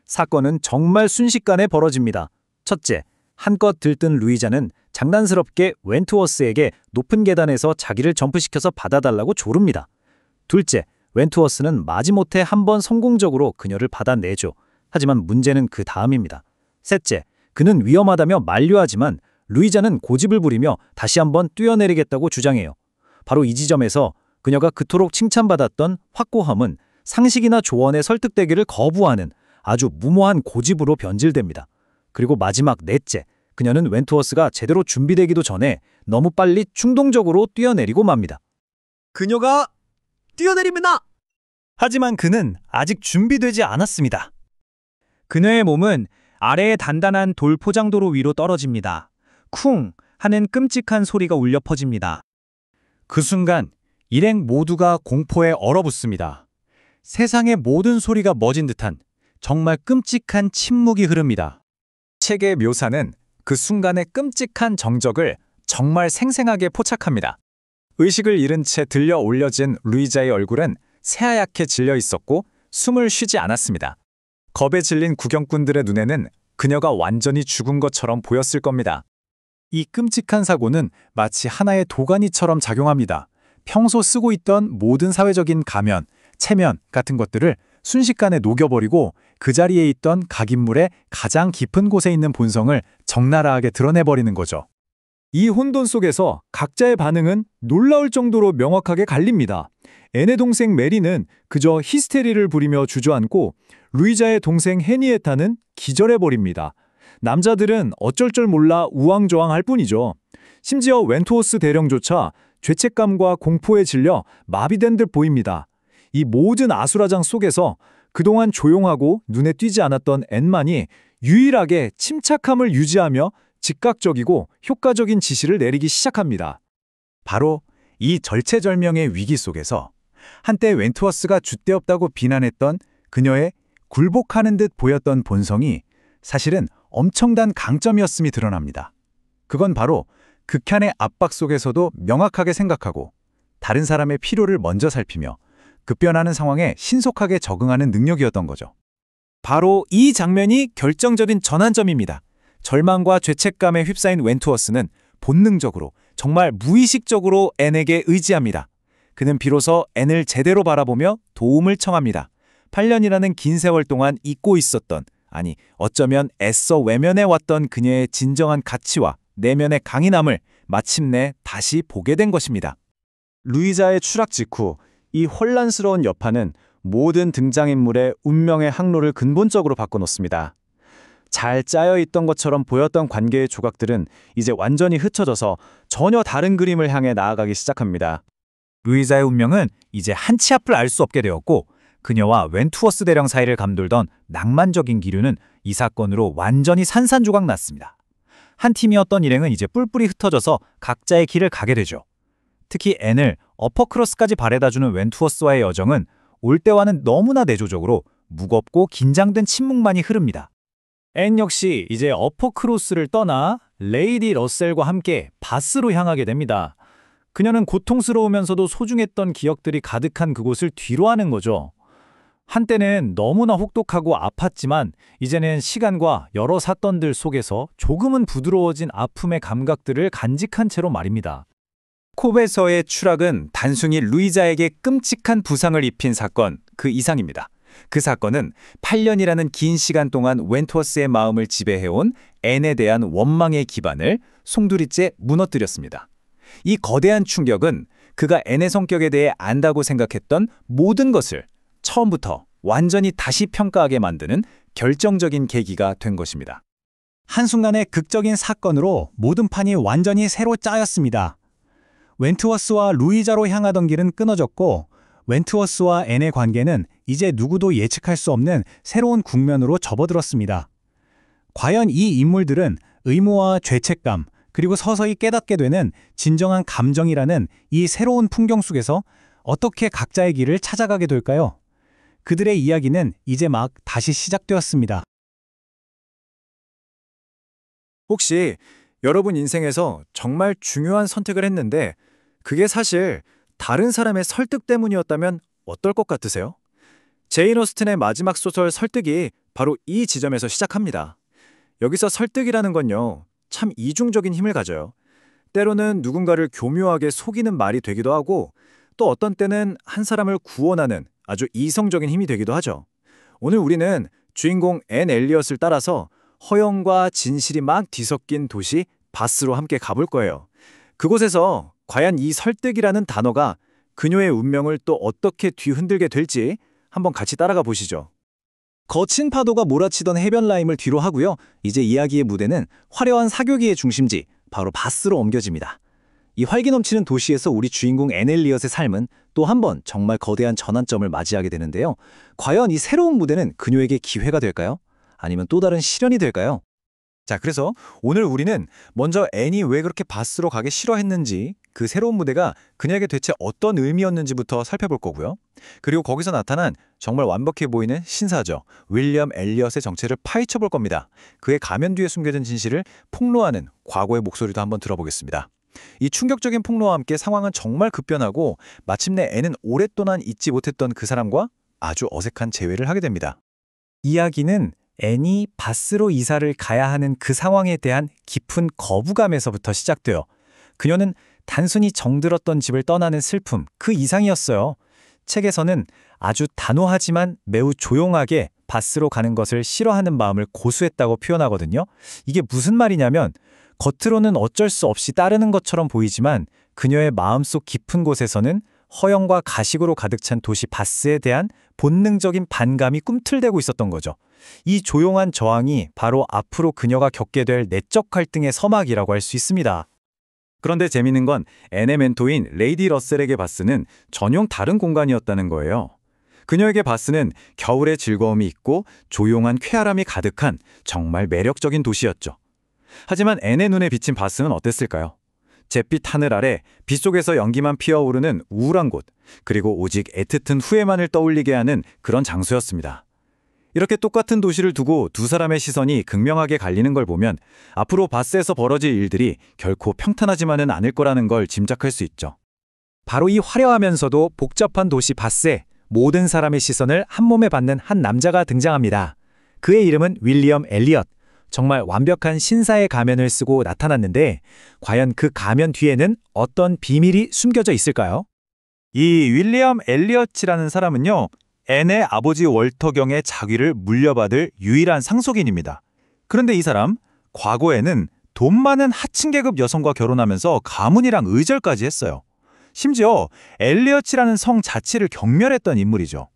사건은 정말 순식간에 벌어집니다. 첫째, 한껏 들뜬 루이자는 장난스럽게 웬투어스에게 높은 계단에서 자기를 점프시켜서 받아달라고 조릅니다. 둘째, 웬투어스는 마지못해 한 번 성공적으로 그녀를 받아내죠. 하지만 문제는 그 다음입니다. 셋째, 그는 위험하다며 만류하지만 루이자는 고집을 부리며 다시 한번 뛰어내리겠다고 주장해요. 바로 이 지점에서 그녀가 그토록 칭찬받았던 확고함은 상식이나 조언에 설득되기를 거부하는 아주 무모한 고집으로 변질됩니다. 그리고 마지막 넷째, 그녀는 웬투어스가 제대로 준비되기도 전에 너무 빨리 충동적으로 뛰어내리고 맙니다. 그녀가 뛰어내립니다! 하지만 그는 아직 준비되지 않았습니다. 그녀의 몸은 아래의 단단한 돌 포장도로 위로 떨어집니다. 쿵 하는 끔찍한 소리가 울려 퍼집니다. 그 순간 일행 모두가 공포에 얼어붙습니다. 세상의 모든 소리가 멎은 듯한 정말 끔찍한 침묵이 흐릅니다. 책의 묘사는 그 순간의 끔찍한 정적을 정말 생생하게 포착합니다. 의식을 잃은 채 들려 올려진 루이자의 얼굴은 새하얗게 질려 있었고 숨을 쉬지 않았습니다. 겁에 질린 구경꾼들의 눈에는 그녀가 완전히 죽은 것처럼 보였을 겁니다. 이 끔찍한 사고는 마치 하나의 도가니처럼 작용합니다. 평소 쓰고 있던 모든 사회적인 가면, 체면 같은 것들을 순식간에 녹여버리고 그 자리에 있던 각인물의 가장 깊은 곳에 있는 본성을 적나라하게 드러내버리는 거죠. 이 혼돈 속에서 각자의 반응은 놀라울 정도로 명확하게 갈립니다. 앤의 동생 메리는 그저 히스테리를 부리며 주저앉고 루이자의 동생 헤니에타는 기절해버립니다. 남자들은 어쩔 줄 몰라 우왕좌왕할 뿐이죠. 심지어 웬투어스 대령조차 죄책감과 공포에 질려 마비된 듯 보입니다. 이 모든 아수라장 속에서 그동안 조용하고 눈에 띄지 않았던 앤만이 유일하게 침착함을 유지하며 즉각적이고 효과적인 지시를 내리기 시작합니다. 바로 이 절체절명의 위기 속에서 한때 웬투어스가 줏대없다고 비난했던 그녀의 굴복하는 듯 보였던 본성이 사실은 엄청난 강점이었음이 드러납니다. 그건 바로 극한의 압박 속에서도 명확하게 생각하고 다른 사람의 필요를 먼저 살피며 급변하는 상황에 신속하게 적응하는 능력이었던 거죠. 바로 이 장면이 결정적인 전환점입니다. 절망과 죄책감에 휩싸인 웬투어스는 본능적으로, 정말 무의식적으로 앤에게 의지합니다. 그는 비로소 앤을 제대로 바라보며 도움을 청합니다. 8년이라는 긴 세월 동안 잊고 있었던, 아니 어쩌면 애써 외면해왔던 그녀의 진정한 가치와 내면의 강인함을 마침내 다시 보게 된 것입니다. 루이자의 추락 직후 이 혼란스러운 여파는 모든 등장인물의 운명의 항로를 근본적으로 바꿔놓습니다. 잘 짜여있던 것처럼 보였던 관계의 조각들은 이제 완전히 흩어져서 전혀 다른 그림을 향해 나아가기 시작합니다. 루이자의 운명은 이제 한치 앞을 알 수 없게 되었고 그녀와 웬투어스 대령 사이를 감돌던 낭만적인 기류는 이 사건으로 완전히 산산조각 났습니다. 한 팀이었던 일행은 이제 뿔뿔이 흩어져서 각자의 길을 가게 되죠. 특히 앤을 어퍼크로스까지 바래다주는 웬투어스와의 여정은 올 때와는 너무나 내조적으로 무겁고 긴장된 침묵만이 흐릅니다. 앤 역시 이제 어퍼크로스를 떠나 레이디 러셀과 함께 바스로 향하게 됩니다. 그녀는 고통스러우면서도 소중했던 기억들이 가득한 그곳을 뒤로하는 거죠. 한때는 너무나 혹독하고 아팠지만 이제는 시간과 여러 사건들 속에서 조금은 부드러워진 아픔의 감각들을 간직한 채로 말입니다. 콥에서의 추락은 단순히 루이자에게 끔찍한 부상을 입힌 사건 그 이상입니다. 그 사건은 8년이라는 긴 시간 동안 웬투어스의 마음을 지배해온 앤에 대한 원망의 기반을 송두리째 무너뜨렸습니다. 이 거대한 충격은 그가 앤의 성격에 대해 안다고 생각했던 모든 것을 처음부터 완전히 다시 평가하게 만드는 결정적인 계기가 된 것입니다. 한순간의 극적인 사건으로 모든 판이 완전히 새로 짜였습니다. 웬투어스와 루이자로 향하던 길은 끊어졌고 웬투어스와 앤의 관계는 이제 누구도 예측할 수 없는 새로운 국면으로 접어들었습니다. 과연 이 인물들은 의무와 죄책감, 그리고 서서히 깨닫게 되는 진정한 감정이라는 이 새로운 풍경 속에서 어떻게 각자의 길을 찾아가게 될까요? 그들의 이야기는 이제 막 다시 시작되었습니다. 혹시 여러분 인생에서 정말 중요한 선택을 했는데 그게 사실 다른 사람의 설득 때문이었다면 어떨 것 같으세요? 제인 오스틴의 마지막 소설 설득이 바로 이 지점에서 시작합니다. 여기서 설득이라는 건요, 참 이중적인 힘을 가져요. 때로는 누군가를 교묘하게 속이는 말이 되기도 하고 또 어떤 때는 한 사람을 구원하는 아주 이성적인 힘이 되기도 하죠. 오늘 우리는 주인공 앤 엘리엇을 따라서 허영과 진실이 막 뒤섞인 도시 바스로 함께 가볼 거예요. 그곳에서 과연 이 설득이라는 단어가 그녀의 운명을 또 어떻게 뒤흔들게 될지 한번 같이 따라가 보시죠. 거친 파도가 몰아치던 해변 라임을 뒤로 하고요. 이제 이야기의 무대는 화려한 사교기의 중심지, 바로 바스로 옮겨집니다. 이 활기 넘치는 도시에서 우리 주인공 앤 엘리엇의 삶은 또 한 번 정말 거대한 전환점을 맞이하게 되는데요. 과연 이 새로운 무대는 그녀에게 기회가 될까요? 아니면 또 다른 시련이 될까요? 자, 그래서 오늘 우리는 먼저 앤이 왜 그렇게 바스로 가기 싫어했는지, 그 새로운 무대가 그녀에게 대체 어떤 의미였는지부터 살펴볼 거고요. 그리고 거기서 나타난 정말 완벽해 보이는 신사죠. 윌리엄 엘리엇의 정체를 파헤쳐 볼 겁니다. 그의 가면 뒤에 숨겨진 진실을 폭로하는 과거의 목소리도 한번 들어보겠습니다. 이 충격적인 폭로와 함께 상황은 정말 급변하고 마침내 앤은 오랫동안 잊지 못했던 그 사람과 아주 어색한 재회를 하게 됩니다. 이야기는 앤이 바스로 이사를 가야 하는 그 상황에 대한 깊은 거부감에서부터 시작돼요. 그녀는 단순히 정들었던 집을 떠나는 슬픔, 그 이상이었어요. 책에서는 아주 단호하지만 매우 조용하게 바스로 가는 것을 싫어하는 마음을 고수했다고 표현하거든요. 이게 무슨 말이냐면 겉으로는 어쩔 수 없이 따르는 것처럼 보이지만 그녀의 마음속 깊은 곳에서는 허영과 가식으로 가득 찬 도시 바스에 대한 본능적인 반감이 꿈틀대고 있었던 거죠. 이 조용한 저항이 바로 앞으로 그녀가 겪게 될 내적 갈등의 서막이라고 할 수 있습니다. 그런데 재미있는 건 앤의 멘토인 레이디 러셀에게 바스는 전혀 다른 공간이었다는 거예요. 그녀에게 바스는 겨울의 즐거움이 있고 조용한 쾌활함이 가득한 정말 매력적인 도시였죠. 하지만 앤의 눈에 비친 바스는 어땠을까요? 잿빛 하늘 아래 빗속에서 연기만 피어오르는 우울한 곳, 그리고 오직 애틋한 후회만을 떠올리게 하는 그런 장소였습니다. 이렇게 똑같은 도시를 두고 두 사람의 시선이 극명하게 갈리는 걸 보면 앞으로 바스에서 벌어질 일들이 결코 평탄하지만은 않을 거라는 걸 짐작할 수 있죠. 바로 이 화려하면서도 복잡한 도시 바스에 모든 사람의 시선을 한 몸에 받는 한 남자가 등장합니다. 그의 이름은 윌리엄 엘리엇. 정말 완벽한 신사의 가면을 쓰고 나타났는데 과연 그 가면 뒤에는 어떤 비밀이 숨겨져 있을까요? 이 윌리엄 엘리엇이라는 사람은요, 앤의 아버지 월터 경의 자귀를 물려받을 유일한 상속인입니다. 그런데 이 사람, 과거에는 돈 많은 하층 계급 여성과 결혼하면서 가문이랑 의절까지 했어요. 심지어 엘리엇이라는 성 자체를 경멸했던 인물이죠.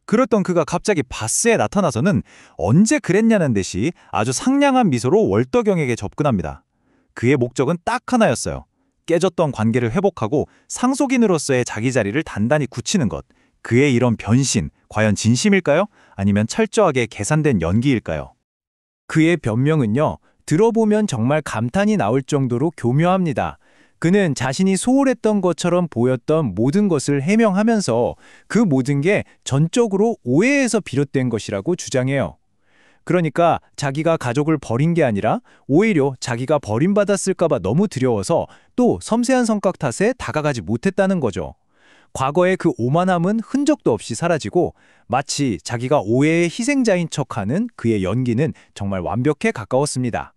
그랬던 그가 갑자기 바스에 나타나서는 언제 그랬냐는 듯이 아주 상냥한 미소로 월터 경에게 접근합니다. 그의 목적은 딱 하나였어요. 깨졌던 관계를 회복하고 상속인으로서의 자기 자리를 단단히 굳히는 것. 그의 이런 변신, 과연 진심일까요? 아니면 철저하게 계산된 연기일까요? 그의 변명은요, 들어보면 정말 감탄이 나올 정도로 교묘합니다. 그는 자신이 소홀했던 것처럼 보였던 모든 것을 해명하면서 그 모든 게 전적으로 오해에서 비롯된 것이라고 주장해요. 그러니까 자기가 가족을 버린 게 아니라 오히려 자기가 버림받았을까 봐 너무 두려워서 또 섬세한 성격 탓에 다가가지 못했다는 거죠. 과거의 그 오만함은 흔적도 없이 사라지고 마치 자기가 오해의 희생자인 척하는 그의 연기는 정말 완벽에 가까웠습니다.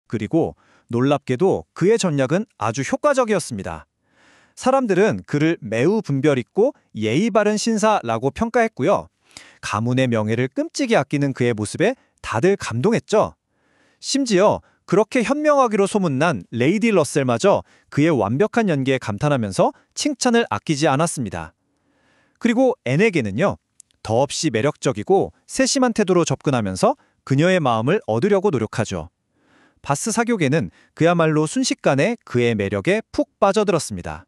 그리고 놀랍게도 그의 전략은 아주 효과적이었습니다. 사람들은 그를 매우 분별 있고 예의 바른 신사라고 평가했고요. 가문의 명예를 끔찍이 아끼는 그의 모습에 다들 감동했죠. 심지어 그렇게 현명하기로 소문난 레이디 러셀마저 그의 완벽한 연기에 감탄하면서 칭찬을 아끼지 않았습니다. 그리고 앤에게는요, 더없이 매력적이고 세심한 태도로 접근하면서 그녀의 마음을 얻으려고 노력하죠. 바스 사교계는 그야말로 순식간에 그의 매력에 푹 빠져들었습니다.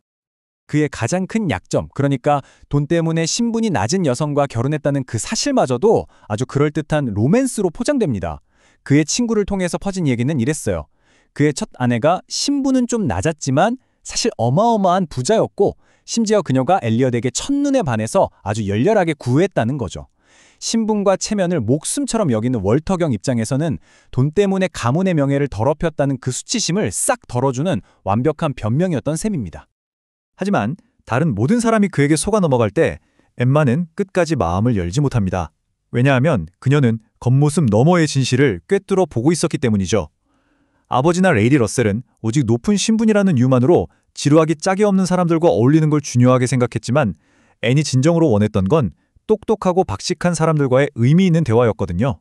그의 가장 큰 약점, 그러니까 돈 때문에 신분이 낮은 여성과 결혼했다는 그 사실마저도 아주 그럴듯한 로맨스로 포장됩니다. 그의 친구를 통해서 퍼진 얘기는 이랬어요. 그의 첫 아내가 신분은 좀 낮았지만 사실 어마어마한 부자였고 심지어 그녀가 엘리엇에게 첫눈에 반해서 아주 열렬하게 구애했다는 거죠. 신분과 체면을 목숨처럼 여기는 월터 경 입장에서는 돈 때문에 가문의 명예를 더럽혔다는 그 수치심을 싹 덜어주는 완벽한 변명이었던 셈입니다. 하지만 다른 모든 사람이 그에게 속아 넘어갈 때 엠마는 끝까지 마음을 열지 못합니다. 왜냐하면 그녀는 겉모습 너머의 진실을 꿰뚫어 보고 있었기 때문이죠. 아버지나 레이디 러셀은 오직 높은 신분이라는 이유만으로 지루하기 짝이 없는 사람들과 어울리는 걸 중요하게 생각했지만 앤이 진정으로 원했던 건 똑똑하고 박식한 사람들과의 의미 있는 대화였거든요.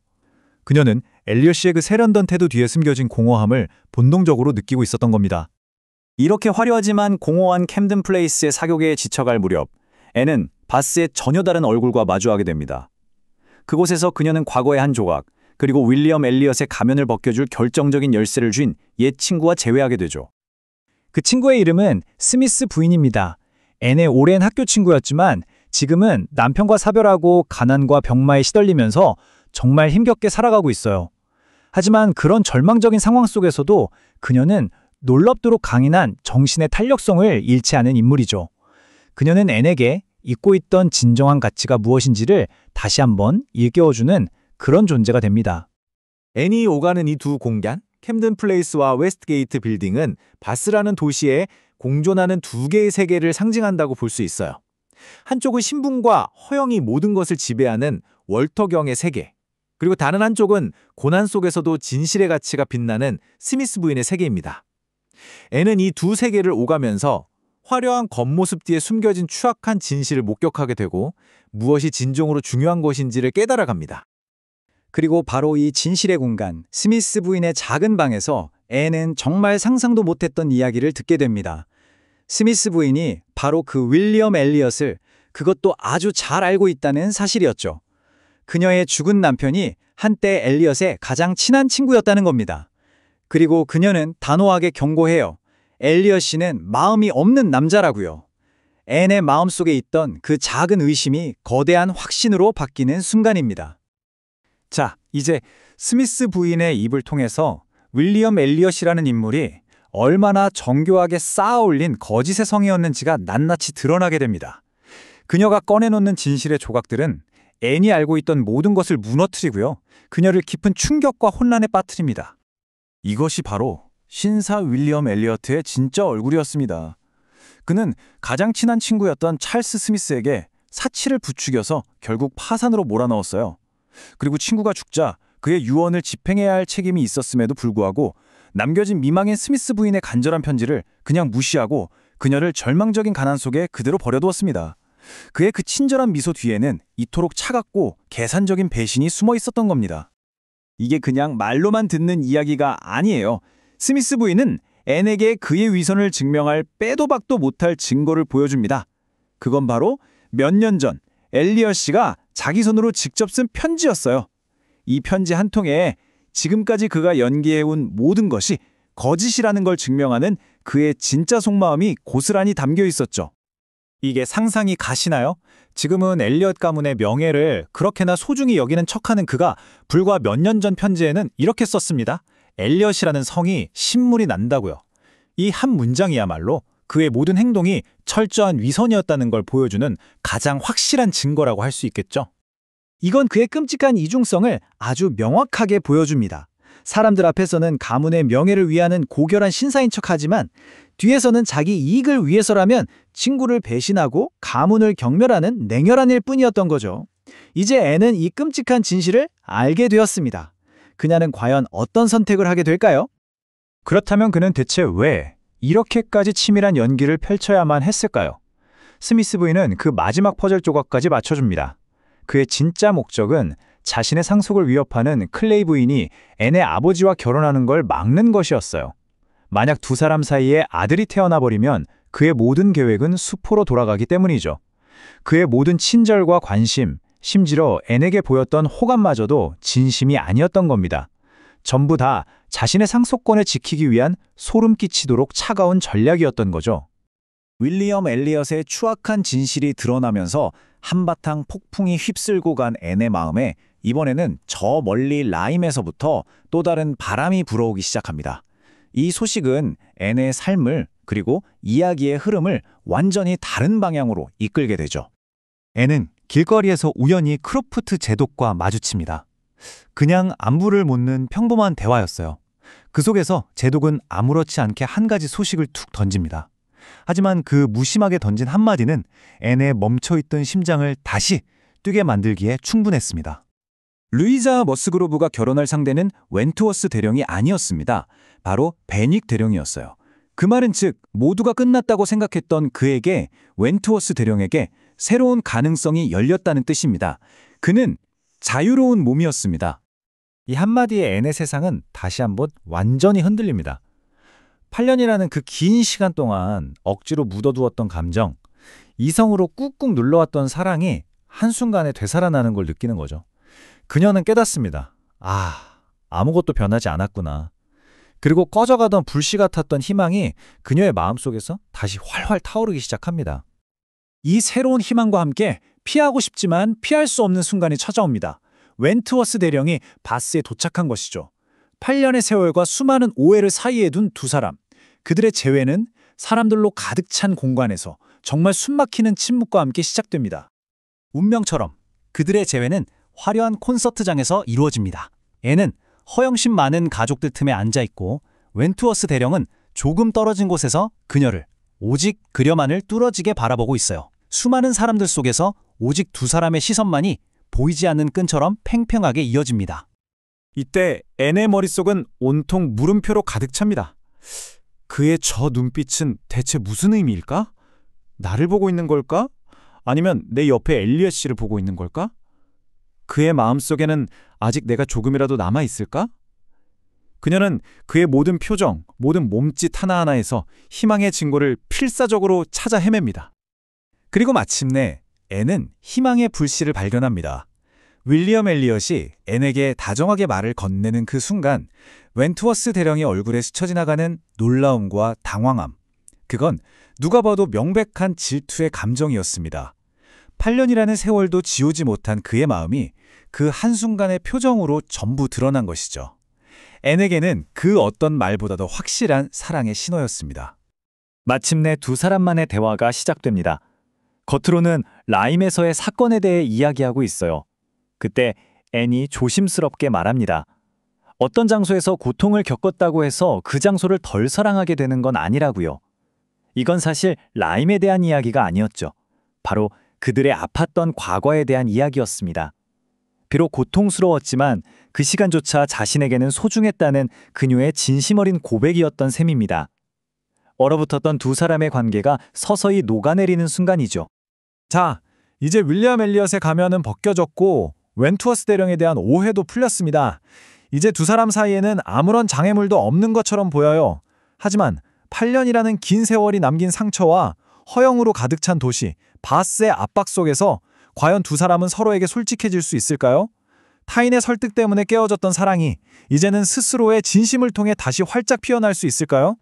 그녀는 엘리엇 씨의 그 세련된 태도 뒤에 숨겨진 공허함을 본능적으로 느끼고 있었던 겁니다. 이렇게 화려하지만 공허한 캠든 플레이스의 사교계에 지쳐갈 무렵 앤은 바스의 전혀 다른 얼굴과 마주하게 됩니다. 그곳에서 그녀는 과거의 한 조각, 그리고 윌리엄 엘리엇의 가면을 벗겨줄 결정적인 열쇠를 쥔 옛 친구와 재회하게 되죠. 그 친구의 이름은 스미스 부인입니다. 앤의 오랜 학교 친구였지만 지금은 남편과 사별하고 가난과 병마에 시달리면서 정말 힘겹게 살아가고 있어요. 하지만 그런 절망적인 상황 속에서도 그녀는 놀랍도록 강인한 정신의 탄력성을 잃지 않은 인물이죠. 그녀는 앤에게 잊고 있던 진정한 가치가 무엇인지를 다시 한번 일깨워주는 그런 존재가 됩니다. 앤이 오가는 이 두 공간, 캠든 플레이스와 웨스트게이트 빌딩은 바스라는 도시에 공존하는 두 개의 세계를 상징한다고 볼 수 있어요. 한쪽은 신분과 허영이 모든 것을 지배하는 월터 경의 세계, 그리고 다른 한쪽은 고난 속에서도 진실의 가치가 빛나는 스미스 부인의 세계입니다. 앤은 이 두 세계를 오가면서 화려한 겉모습 뒤에 숨겨진 추악한 진실을 목격하게 되고 무엇이 진정으로 중요한 것인지를 깨달아갑니다. 그리고 바로 이 진실의 공간, 스미스 부인의 작은 방에서 앤은 정말 상상도 못했던 이야기를 듣게 됩니다. 스미스 부인이 바로 그 윌리엄 엘리엇을 그것도 아주 잘 알고 있다는 사실이었죠. 그녀의 죽은 남편이 한때 엘리엇의 가장 친한 친구였다는 겁니다. 그리고 그녀는 단호하게 경고해요. 엘리엇 씨는 마음이 없는 남자라고요. 앤의 마음속에 있던 그 작은 의심이 거대한 확신으로 바뀌는 순간입니다. 자, 이제 스미스 부인의 입을 통해서 윌리엄 엘리엇이라는 인물이 얼마나 정교하게 쌓아 올린 거짓의 성이었는지가 낱낱이 드러나게 됩니다. 그녀가 꺼내놓는 진실의 조각들은 앤이 알고 있던 모든 것을 무너뜨리고요. 그녀를 깊은 충격과 혼란에 빠뜨립니다. 이것이 바로 신사 윌리엄 엘리어트의 진짜 얼굴이었습니다. 그는 가장 친한 친구였던 찰스 스미스에게 사치를 부추겨서 결국 파산으로 몰아넣었어요. 그리고 친구가 죽자 그의 유언을 집행해야 할 책임이 있었음에도 불구하고 남겨진 미망인 스미스 부인의 간절한 편지를 그냥 무시하고 그녀를 절망적인 가난 속에 그대로 버려두었습니다. 그의 그 친절한 미소 뒤에는 이토록 차갑고 계산적인 배신이 숨어 있었던 겁니다. 이게 그냥 말로만 듣는 이야기가 아니에요. 스미스 부인은 앤에게 그의 위선을 증명할 빼도 박도 못할 증거를 보여줍니다. 그건 바로 몇 년 전 엘리엇 씨가 자기 손으로 직접 쓴 편지였어요. 이 편지 한 통에 지금까지 그가 연기해온 모든 것이 거짓이라는 걸 증명하는 그의 진짜 속마음이 고스란히 담겨 있었죠. 이게 상상이 가시나요? 지금은 엘리엇 가문의 명예를 그렇게나 소중히 여기는 척하는 그가 불과 몇 년 전 편지에는 이렇게 썼습니다. 엘리엇이라는 성이 신물이 난다고요. 이 한 문장이야말로 그의 모든 행동이 철저한 위선이었다는 걸 보여주는 가장 확실한 증거라고 할 수 있겠죠. 이건 그의 끔찍한 이중성을 아주 명확하게 보여줍니다. 사람들 앞에서는 가문의 명예를 위하는 고결한 신사인 척하지만 뒤에서는 자기 이익을 위해서라면 친구를 배신하고 가문을 경멸하는 냉혈한 일 뿐이었던 거죠. 이제 앤은 이 끔찍한 진실을 알게 되었습니다. 그녀는 과연 어떤 선택을 하게 될까요? 그렇다면 그는 대체 왜 이렇게까지 치밀한 연기를 펼쳐야만 했을까요? 스미스 부인은 그 마지막 퍼즐 조각까지 맞춰줍니다. 그의 진짜 목적은 자신의 상속을 위협하는 클레이 부인이 앤의 아버지와 결혼하는 걸 막는 것이었어요. 만약 두 사람 사이에 아들이 태어나버리면 그의 모든 계획은 수포로 돌아가기 때문이죠. 그의 모든 친절과 관심, 심지어 앤에게 보였던 호감마저도 진심이 아니었던 겁니다. 전부 다 자신의 상속권을 지키기 위한 소름 끼치도록 차가운 전략이었던 거죠. 윌리엄 엘리엇의 추악한 진실이 드러나면서 한바탕 폭풍이 휩쓸고 간 앤의 마음에 이번에는 저 멀리 라임에서부터 또 다른 바람이 불어오기 시작합니다. 이 소식은 앤의 삶을 그리고 이야기의 흐름을 완전히 다른 방향으로 이끌게 되죠. 앤은 길거리에서 우연히 크로프트 제독과 마주칩니다. 그냥 안부를 묻는 평범한 대화였어요. 그 속에서 제독은 아무렇지 않게 한 가지 소식을 툭 던집니다. 하지만 그 무심하게 던진 한마디는 앤의 멈춰있던 심장을 다시 뛰게 만들기에 충분했습니다. 루이자 머스그로브가 결혼할 상대는 웬트워스 대령이 아니었습니다. 바로 베닉 대령이었어요. 그 말은 즉 모두가 끝났다고 생각했던 그에게 웬트워스 대령에게 새로운 가능성이 열렸다는 뜻입니다. 그는 자유로운 몸이었습니다. 이 한마디에 앤의 세상은 다시 한번 완전히 흔들립니다. 8년이라는 그 긴 시간 동안 억지로 묻어두었던 감정, 이성으로 꾹꾹 눌러왔던 사랑이 한순간에 되살아나는 걸 느끼는 거죠. 그녀는 깨닫습니다. 아무것도 변하지 않았구나. 그리고 꺼져가던 불씨 같았던 희망이 그녀의 마음속에서 다시 활활 타오르기 시작합니다. 이 새로운 희망과 함께 피하고 싶지만 피할 수 없는 순간이 찾아옵니다. 웬트워스 대령이 바스에 도착한 것이죠. 8년의 세월과 수많은 오해를 사이에 둔 두 사람. 그들의 재회는 사람들로 가득 찬 공간에서 정말 숨막히는 침묵과 함께 시작됩니다. 운명처럼 그들의 재회는 화려한 콘서트장에서 이루어집니다. 앤은 허영심 많은 가족들 틈에 앉아있고 웬트워스 대령은 조금 떨어진 곳에서 그녀를 오직 그려만을 뚫어지게 바라보고 있어요. 수많은 사람들 속에서 오직 두 사람의 시선만이 보이지 않는 끈처럼 팽팽하게 이어집니다. 이때 앤의 머릿속은 온통 물음표로 가득 찹니다. 그의 저 눈빛은 대체 무슨 의미일까? 나를 보고 있는 걸까? 아니면 내 옆에 엘리엇 씨를 보고 있는 걸까? 그의 마음속에는 아직 내가 조금이라도 남아있을까? 그녀는 그의 모든 표정, 모든 몸짓 하나하나에서 희망의 증거를 필사적으로 찾아 헤맵니다. 그리고 마침내 앤은 희망의 불씨를 발견합니다. 윌리엄 엘리엇이 앤에게 다정하게 말을 건네는 그 순간 웬트워스 대령의 얼굴에 스쳐 지나가는 놀라움과 당황함. 그건 누가 봐도 명백한 질투의 감정이었습니다. 8년이라는 세월도 지우지 못한 그의 마음이 그 한순간의 표정으로 전부 드러난 것이죠. 앤에게는 그 어떤 말보다도 확실한 사랑의 신호였습니다. 마침내 두 사람만의 대화가 시작됩니다. 겉으로는 라임에서의 사건에 대해 이야기하고 있어요. 그때 앤이 조심스럽게 말합니다. 어떤 장소에서 고통을 겪었다고 해서 그 장소를 덜 사랑하게 되는 건 아니라고요. 이건 사실 라임에 대한 이야기가 아니었죠. 바로 그들의 아팠던 과거에 대한 이야기였습니다. 비록 고통스러웠지만 그 시간조차 자신에게는 소중했다는 그녀의 진심 어린 고백이었던 셈입니다. 얼어붙었던 두 사람의 관계가 서서히 녹아내리는 순간이죠. 자, 이제 윌리엄 엘리엇의 가면은 벗겨졌고 웬투어스 대령에 대한 오해도 풀렸습니다. 이제 두 사람 사이에는 아무런 장애물도 없는 것처럼 보여요. 하지만 8년이라는 긴 세월이 남긴 상처와 허영으로 가득 찬 도시, 바스의 압박 속에서 과연 두 사람은 서로에게 솔직해질 수 있을까요? 타인의 설득 때문에 깨어졌던 사랑이 이제는 스스로의 진심을 통해 다시 활짝 피어날 수 있을까요?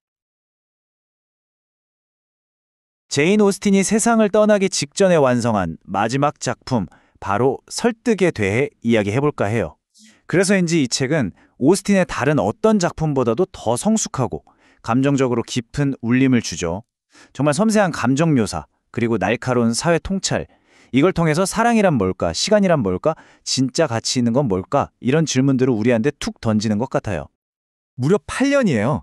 제인 오스틴이 세상을 떠나기 직전에 완성한 마지막 작품, 바로 설득에 대해 이야기해볼까 해요. 그래서인지 이 책은 오스틴의 다른 어떤 작품보다도 더 성숙하고 감정적으로 깊은 울림을 주죠. 정말 섬세한 감정 묘사, 그리고 날카로운 사회 통찰, 이걸 통해서 사랑이란 뭘까, 시간이란 뭘까, 진짜 가치 있는 건 뭘까, 이런 질문들을 우리한테 툭 던지는 것 같아요. 무려 8년이에요.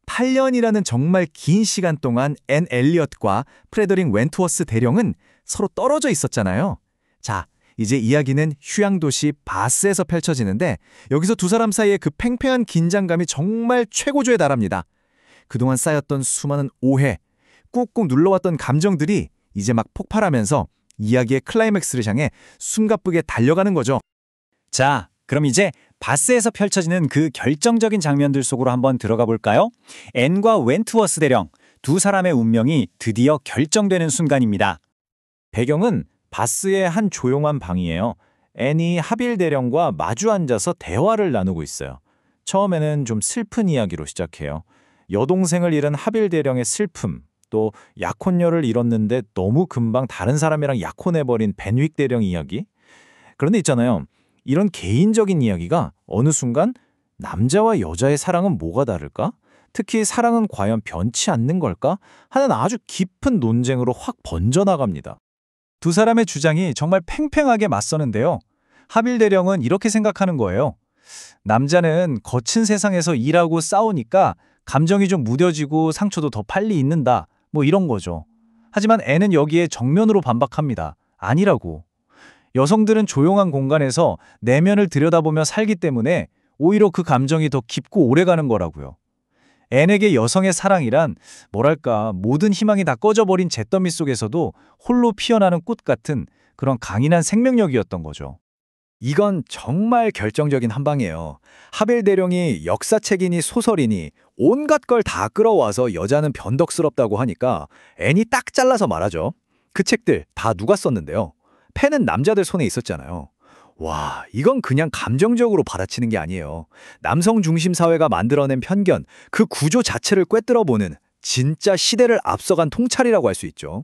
8년이라는 정말 긴 시간 동안 앤 엘리엇과 프레더릭 웬트워스 대령은 서로 떨어져 있었잖아요. 자, 이제 이야기는 휴양도시 바스에서 펼쳐지는데 여기서 두 사람 사이의 그 팽팽한 긴장감이 정말 최고조에 달합니다. 그동안 쌓였던 수많은 오해, 꾹꾹 눌러왔던 감정들이 이제 막 폭발하면서 이야기의 클라이맥스를 향해 숨가쁘게 달려가는 거죠. 자, 그럼 이제 바스에서 펼쳐지는 그 결정적인 장면들 속으로 한번 들어가 볼까요? 앤과 웬트워스 대령, 두 사람의 운명이 드디어 결정되는 순간입니다. 배경은 바스의 한 조용한 방이에요. 앤이 하빌 대령과 마주 앉아서 대화를 나누고 있어요. 처음에는 좀 슬픈 이야기로 시작해요. 여동생을 잃은 하빌 대령의 슬픔, 또 약혼녀를 잃었는데 너무 금방 다른 사람이랑 약혼해버린 벤윅 대령 이야기. 그런데 있잖아요. 이런 개인적인 이야기가 어느 순간 남자와 여자의 사랑은 뭐가 다를까? 특히 사랑은 과연 변치 않는 걸까? 하는 아주 깊은 논쟁으로 확 번져나갑니다. 두 사람의 주장이 정말 팽팽하게 맞서는데요. 하빌 대령은 이렇게 생각하는 거예요. 남자는 거친 세상에서 일하고 싸우니까 감정이 좀 무뎌지고 상처도 더 빨리 잊는다. 뭐 이런 거죠. 하지만 앤은 여기에 정면으로 반박합니다. 아니라고. 여성들은 조용한 공간에서 내면을 들여다보며 살기 때문에 오히려 그 감정이 더 깊고 오래가는 거라고요. 앤에게 여성의 사랑이란 뭐랄까 모든 희망이 다 꺼져버린 잿더미 속에서도 홀로 피어나는 꽃 같은 그런 강인한 생명력이었던 거죠. 이건 정말 결정적인 한 방이에요. 하벨 대령이 역사책이니 소설이니 온갖 걸 다 끌어와서 여자는 변덕스럽다고 하니까 앤이 딱 잘라서 말하죠. 그 책들 다 누가 썼는데요. 펜은 남자들 손에 있었잖아요. 와, 이건 그냥 감정적으로 받아치는 게 아니에요. 남성 중심 사회가 만들어낸 편견, 그 구조 자체를 꿰뚫어보는 진짜 시대를 앞서간 통찰이라고 할 수 있죠.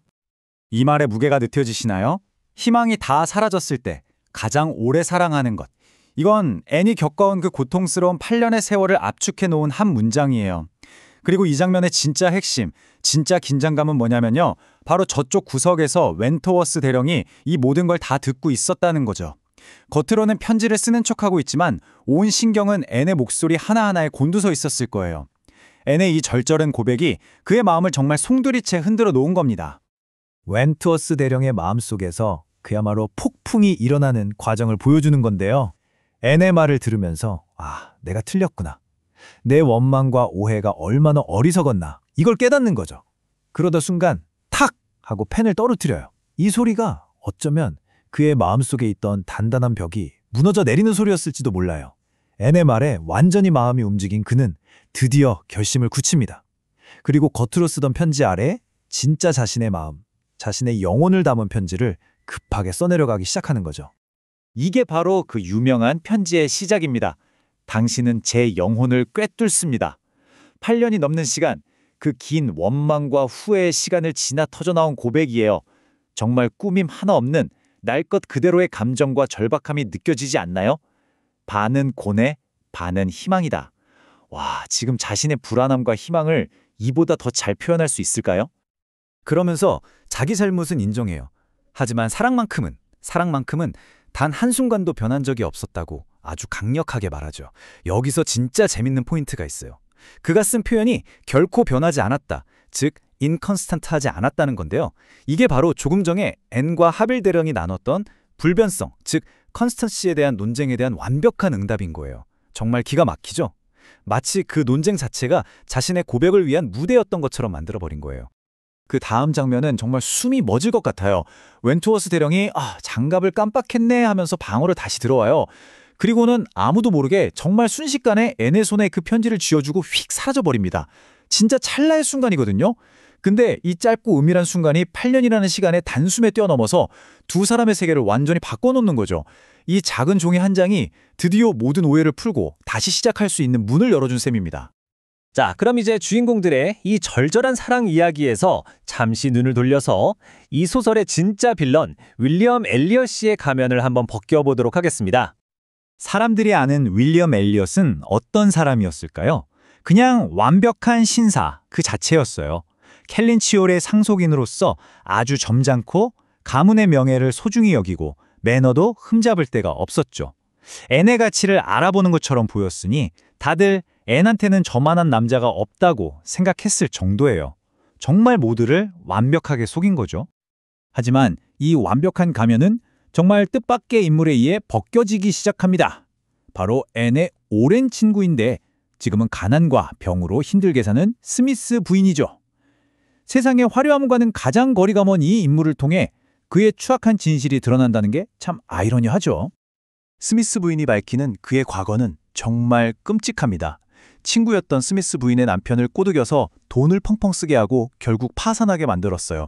이 말에 무게가 느껴지시나요? 희망이 다 사라졌을 때 가장 오래 사랑하는 것. 이건 앤이 겪어온 그 고통스러운 8년의 세월을 압축해 놓은 한 문장이에요. 그리고 이 장면의 진짜 핵심, 진짜 긴장감은 뭐냐면요. 바로 저쪽 구석에서 웬터워스 대령이 이 모든 걸 다 듣고 있었다는 거죠. 겉으로는 편지를 쓰는 척하고 있지만 온 신경은 앤의 목소리 하나하나에 곤두서 있었을 거예요. 앤의 이 절절한 고백이 그의 마음을 정말 송두리째 흔들어 놓은 겁니다. 웬트워스 대령의 마음속에서 그야말로 폭풍이 일어나는 과정을 보여주는 건데요. 앤의 말을 들으면서 내가 틀렸구나. 내 원망과 오해가 얼마나 어리석었나. 이걸 깨닫는 거죠. 그러다 순간 탁! 하고 펜을 떨어뜨려요. 이 소리가 어쩌면 그의 마음속에 있던 단단한 벽이 무너져 내리는 소리였을지도 몰라요. N의 말에 완전히 마음이 움직인 그는 드디어 결심을 굳힙니다. 그리고 겉으로 쓰던 편지 아래 진짜 자신의 마음, 자신의 영혼을 담은 편지를 급하게 써내려가기 시작하는 거죠. 이게 바로 그 유명한 편지의 시작입니다. 당신은 제 영혼을 꿰뚫습니다. 8년이 넘는 시간, 그 긴 원망과 후회의 시간을 지나 터져나온 고백이에요. 정말 꾸밈 하나 없는 날 것 그대로의 감정과 절박함이 느껴지지 않나요? 반은 고뇌, 반은 희망이다. 와, 지금 자신의 불안함과 희망을 이보다 더 잘 표현할 수 있을까요? 그러면서 자기 잘못은 인정해요. 하지만 사랑만큼은 단 한순간도 변한 적이 없었다고 아주 강력하게 말하죠. 여기서 진짜 재밌는 포인트가 있어요. 그가 쓴 표현이 결코 변하지 않았다, 즉 인컨스탄트하지 않았다는 건데요. 이게 바로 조금 전에 N과 하빌 대령이 나눴던 불변성, 즉 컨스턴시에 대한 논쟁에 대한 완벽한 응답인 거예요. 정말 기가 막히죠? 마치 그 논쟁 자체가 자신의 고백을 위한 무대였던 것처럼 만들어버린 거예요. 그 다음 장면은 정말 숨이 멎을 것 같아요. 웬투어스 대령이 장갑을 깜빡했네 하면서 방으로 다시 들어와요. 그리고는 아무도 모르게 정말 순식간에 N의 손에 그 편지를 쥐어주고 휙 사라져버립니다. 진짜 찰나의 순간이거든요. 근데 이 짧고 은밀한 순간이 8년이라는 시간의 단숨에 뛰어넘어서 두 사람의 세계를 완전히 바꿔놓는 거죠. 이 작은 종이 한 장이 드디어 모든 오해를 풀고 다시 시작할 수 있는 문을 열어준 셈입니다. 자, 그럼 이제 주인공들의 이 절절한 사랑 이야기에서 잠시 눈을 돌려서 이 소설의 진짜 빌런 윌리엄 엘리엇의 가면을 한번 벗겨보도록 하겠습니다. 사람들이 아는 윌리엄 엘리엇은 어떤 사람이었을까요? 그냥 완벽한 신사 그 자체였어요. 캘린 치올의 상속인으로서 아주 점잖고 가문의 명예를 소중히 여기고 매너도 흠잡을 데가 없었죠. N의 가치를 알아보는 것처럼 보였으니 다들 N한테는 저만한 남자가 없다고 생각했을 정도예요. 정말 모두를 완벽하게 속인 거죠. 하지만 이 완벽한 가면은 정말 뜻밖의 인물에 의해 벗겨지기 시작합니다. 바로 N의 오랜 친구인데 지금은 가난과 병으로 힘들게 사는 스미스 부인이죠. 세상의 화려함과는 가장 거리가 먼 이 인물을 통해 그의 추악한 진실이 드러난다는 게 참 아이러니하죠. 스미스 부인이 밝히는 그의 과거는 정말 끔찍합니다. 친구였던 스미스 부인의 남편을 꼬드겨서 돈을 펑펑 쓰게 하고 결국 파산하게 만들었어요.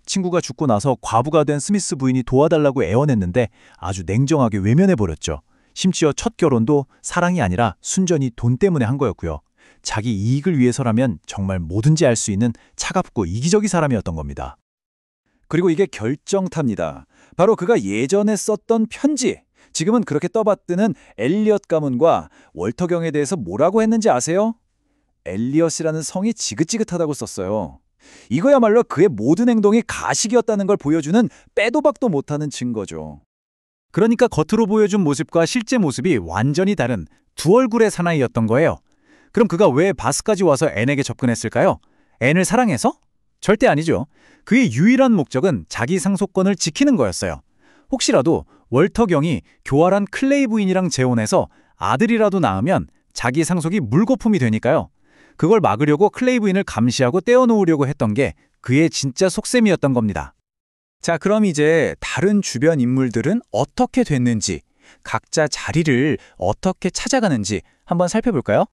친구가 죽고 나서 과부가 된 스미스 부인이 도와달라고 애원했는데 아주 냉정하게 외면해버렸죠. 심지어 첫 결혼도 사랑이 아니라 순전히 돈 때문에 한 거였고요. 자기 이익을 위해서라면 정말 뭐든지 할 수 있는 차갑고 이기적인 사람이었던 겁니다. 그리고 이게 결정탑니다. 바로 그가 예전에 썼던 편지. 지금은 그렇게 떠받드는 엘리엇 가문과 월터 경에 대해서 뭐라고 했는지 아세요? 엘리엇이라는 성이 지긋지긋하다고 썼어요. 이거야말로 그의 모든 행동이 가식이었다는 걸 보여주는 빼도 박도 못하는 증거죠. 그러니까 겉으로 보여준 모습과 실제 모습이 완전히 다른 두 얼굴의 사나이였던 거예요. 그럼 그가 왜 바스까지 와서 N에게 접근했을까요? N을 사랑해서? 절대 아니죠. 그의 유일한 목적은 자기 상속권을 지키는 거였어요. 혹시라도 월터 경이 교활한 클레이 부인이랑 재혼해서 아들이라도 낳으면 자기 상속이 물거품이 되니까요. 그걸 막으려고 클레이 부인을 감시하고 떼어놓으려고 했던 게 그의 진짜 속셈이었던 겁니다. 자, 그럼 이제 다른 주변 인물들은 어떻게 됐는지, 각자 자리를 어떻게 찾아가는지 한번 살펴볼까요?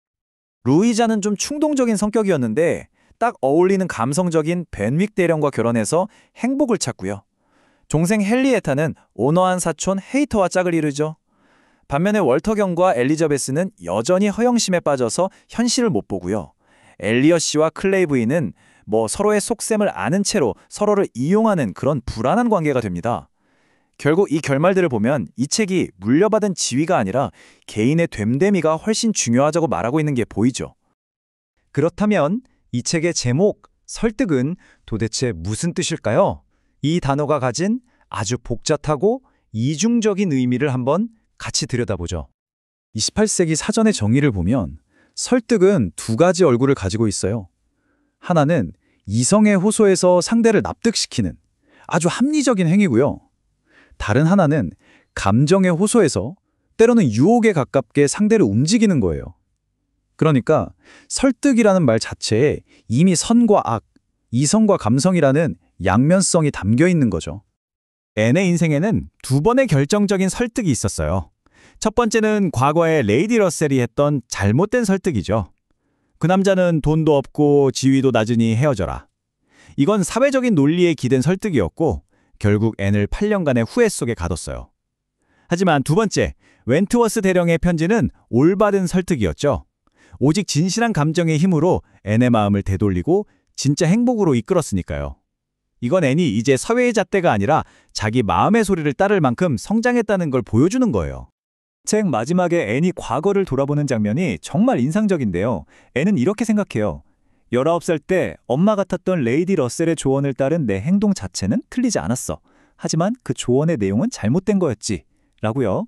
루이자는 좀 충동적인 성격이었는데 딱 어울리는 감성적인 벤윅 대령과 결혼해서 행복을 찾고요. 동생 헨리에타는 온화한 사촌 헤이터와 짝을 이루죠. 반면에 월터 경과 엘리자베스는 여전히 허영심에 빠져서 현실을 못 보고요. 엘리엇 씨와 클레이 부인은 서로의 속셈을 아는 채로 서로를 이용하는 그런 불안한 관계가 됩니다. 결국 이 결말들을 보면 이 책이 물려받은 지위가 아니라 개인의 됨됨이가 훨씬 중요하다고 말하고 있는 게 보이죠. 그렇다면 이 책의 제목, 설득은 도대체 무슨 뜻일까요? 이 단어가 가진 아주 복잡하고 이중적인 의미를 한번 같이 들여다보죠. 28세기 사전의 정의를 보면 설득은 두 가지 얼굴을 가지고 있어요. 하나는 이성의 호소에서 상대를 납득시키는 아주 합리적인 행위고요. 다른 하나는 감정의 호소에서 때로는 유혹에 가깝게 상대를 움직이는 거예요. 그러니까 설득이라는 말 자체에 이미 선과 악, 이성과 감성이라는 양면성이 담겨 있는 거죠. N의 인생에는 두 번의 결정적인 설득이 있었어요. 첫 번째는 과거에 레이디 러셀이 했던 잘못된 설득이죠. 그 남자는 돈도 없고 지위도 낮으니 헤어져라. 이건 사회적인 논리에 기댄 설득이었고 결국 앤을 8년간의 후회 속에 가뒀어요. 하지만 두 번째, 웬트워스 대령의 편지는 올바른 설득이었죠. 오직 진실한 감정의 힘으로 앤의 마음을 되돌리고 진짜 행복으로 이끌었으니까요. 이건 앤이 이제 사회의 잣대가 아니라 자기 마음의 소리를 따를 만큼 성장했다는 걸 보여주는 거예요. 책 마지막에 앤이 과거를 돌아보는 장면이 정말 인상적인데요. 앤은 이렇게 생각해요. 19살 때 엄마 같았던 레이디 러셀의 조언을 따른 내 행동 자체는 틀리지 않았어. 하지만 그 조언의 내용은 잘못된 거였지. 라고요.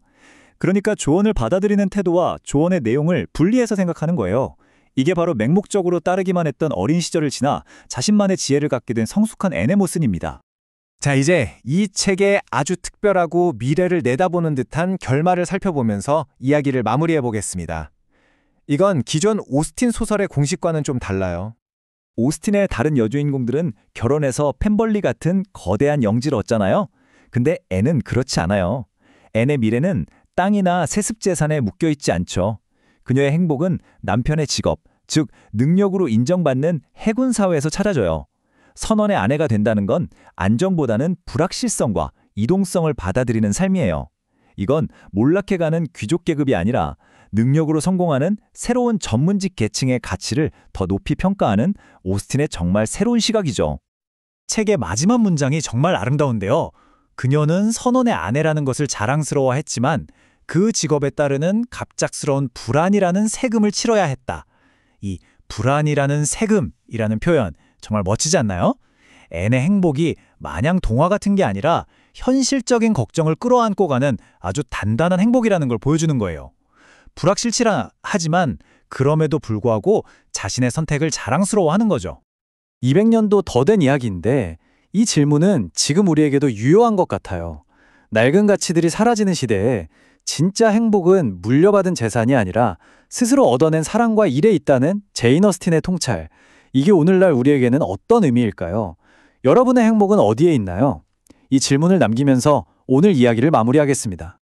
그러니까 조언을 받아들이는 태도와 조언의 내용을 분리해서 생각하는 거예요. 이게 바로 맹목적으로 따르기만 했던 어린 시절을 지나 자신만의 지혜를 갖게 된 성숙한 앤의 모습입니다. 자, 이제 이 책의 아주 특별하고 미래를 내다보는 듯한 결말을 살펴보면서 이야기를 마무리해 보겠습니다. 이건 기존 오스틴 소설의 공식과는 좀 달라요. 오스틴의 다른 여주인공들은 결혼해서 펜벌리 같은 거대한 영지를 얻잖아요. 근데 앤은 그렇지 않아요. 앤의 미래는 땅이나 세습 재산에 묶여있지 않죠. 그녀의 행복은 남편의 직업, 즉 능력으로 인정받는 해군 사회에서 찾아져요. 선원의 아내가 된다는 건 안정보다는 불확실성과 이동성을 받아들이는 삶이에요. 이건 몰락해가는 귀족 계급이 아니라 능력으로 성공하는 새로운 전문직 계층의 가치를 더 높이 평가하는 오스틴의 정말 새로운 시각이죠. 책의 마지막 문장이 정말 아름다운데요. 그녀는 선원의 아내라는 것을 자랑스러워했지만 그 직업에 따르는 갑작스러운 불안이라는 세금을 치러야 했다. 이 불안이라는 세금이라는 표현 정말 멋지지 않나요? 앤의 행복이 마냥 동화 같은 게 아니라 현실적인 걱정을 끌어안고 가는 아주 단단한 행복이라는 걸 보여주는 거예요. 불확실치라 하지만 그럼에도 불구하고 자신의 선택을 자랑스러워하는 거죠. 200년도 더 된 이야기인데 이 질문은 지금 우리에게도 유효한 것 같아요. 낡은 가치들이 사라지는 시대에 진짜 행복은 물려받은 재산이 아니라 스스로 얻어낸 사랑과 일에 있다는 제인 어스틴의 통찰. 이게 오늘날 우리에게는 어떤 의미일까요? 여러분의 행복은 어디에 있나요? 이 질문을 남기면서 오늘 이야기를 마무리하겠습니다.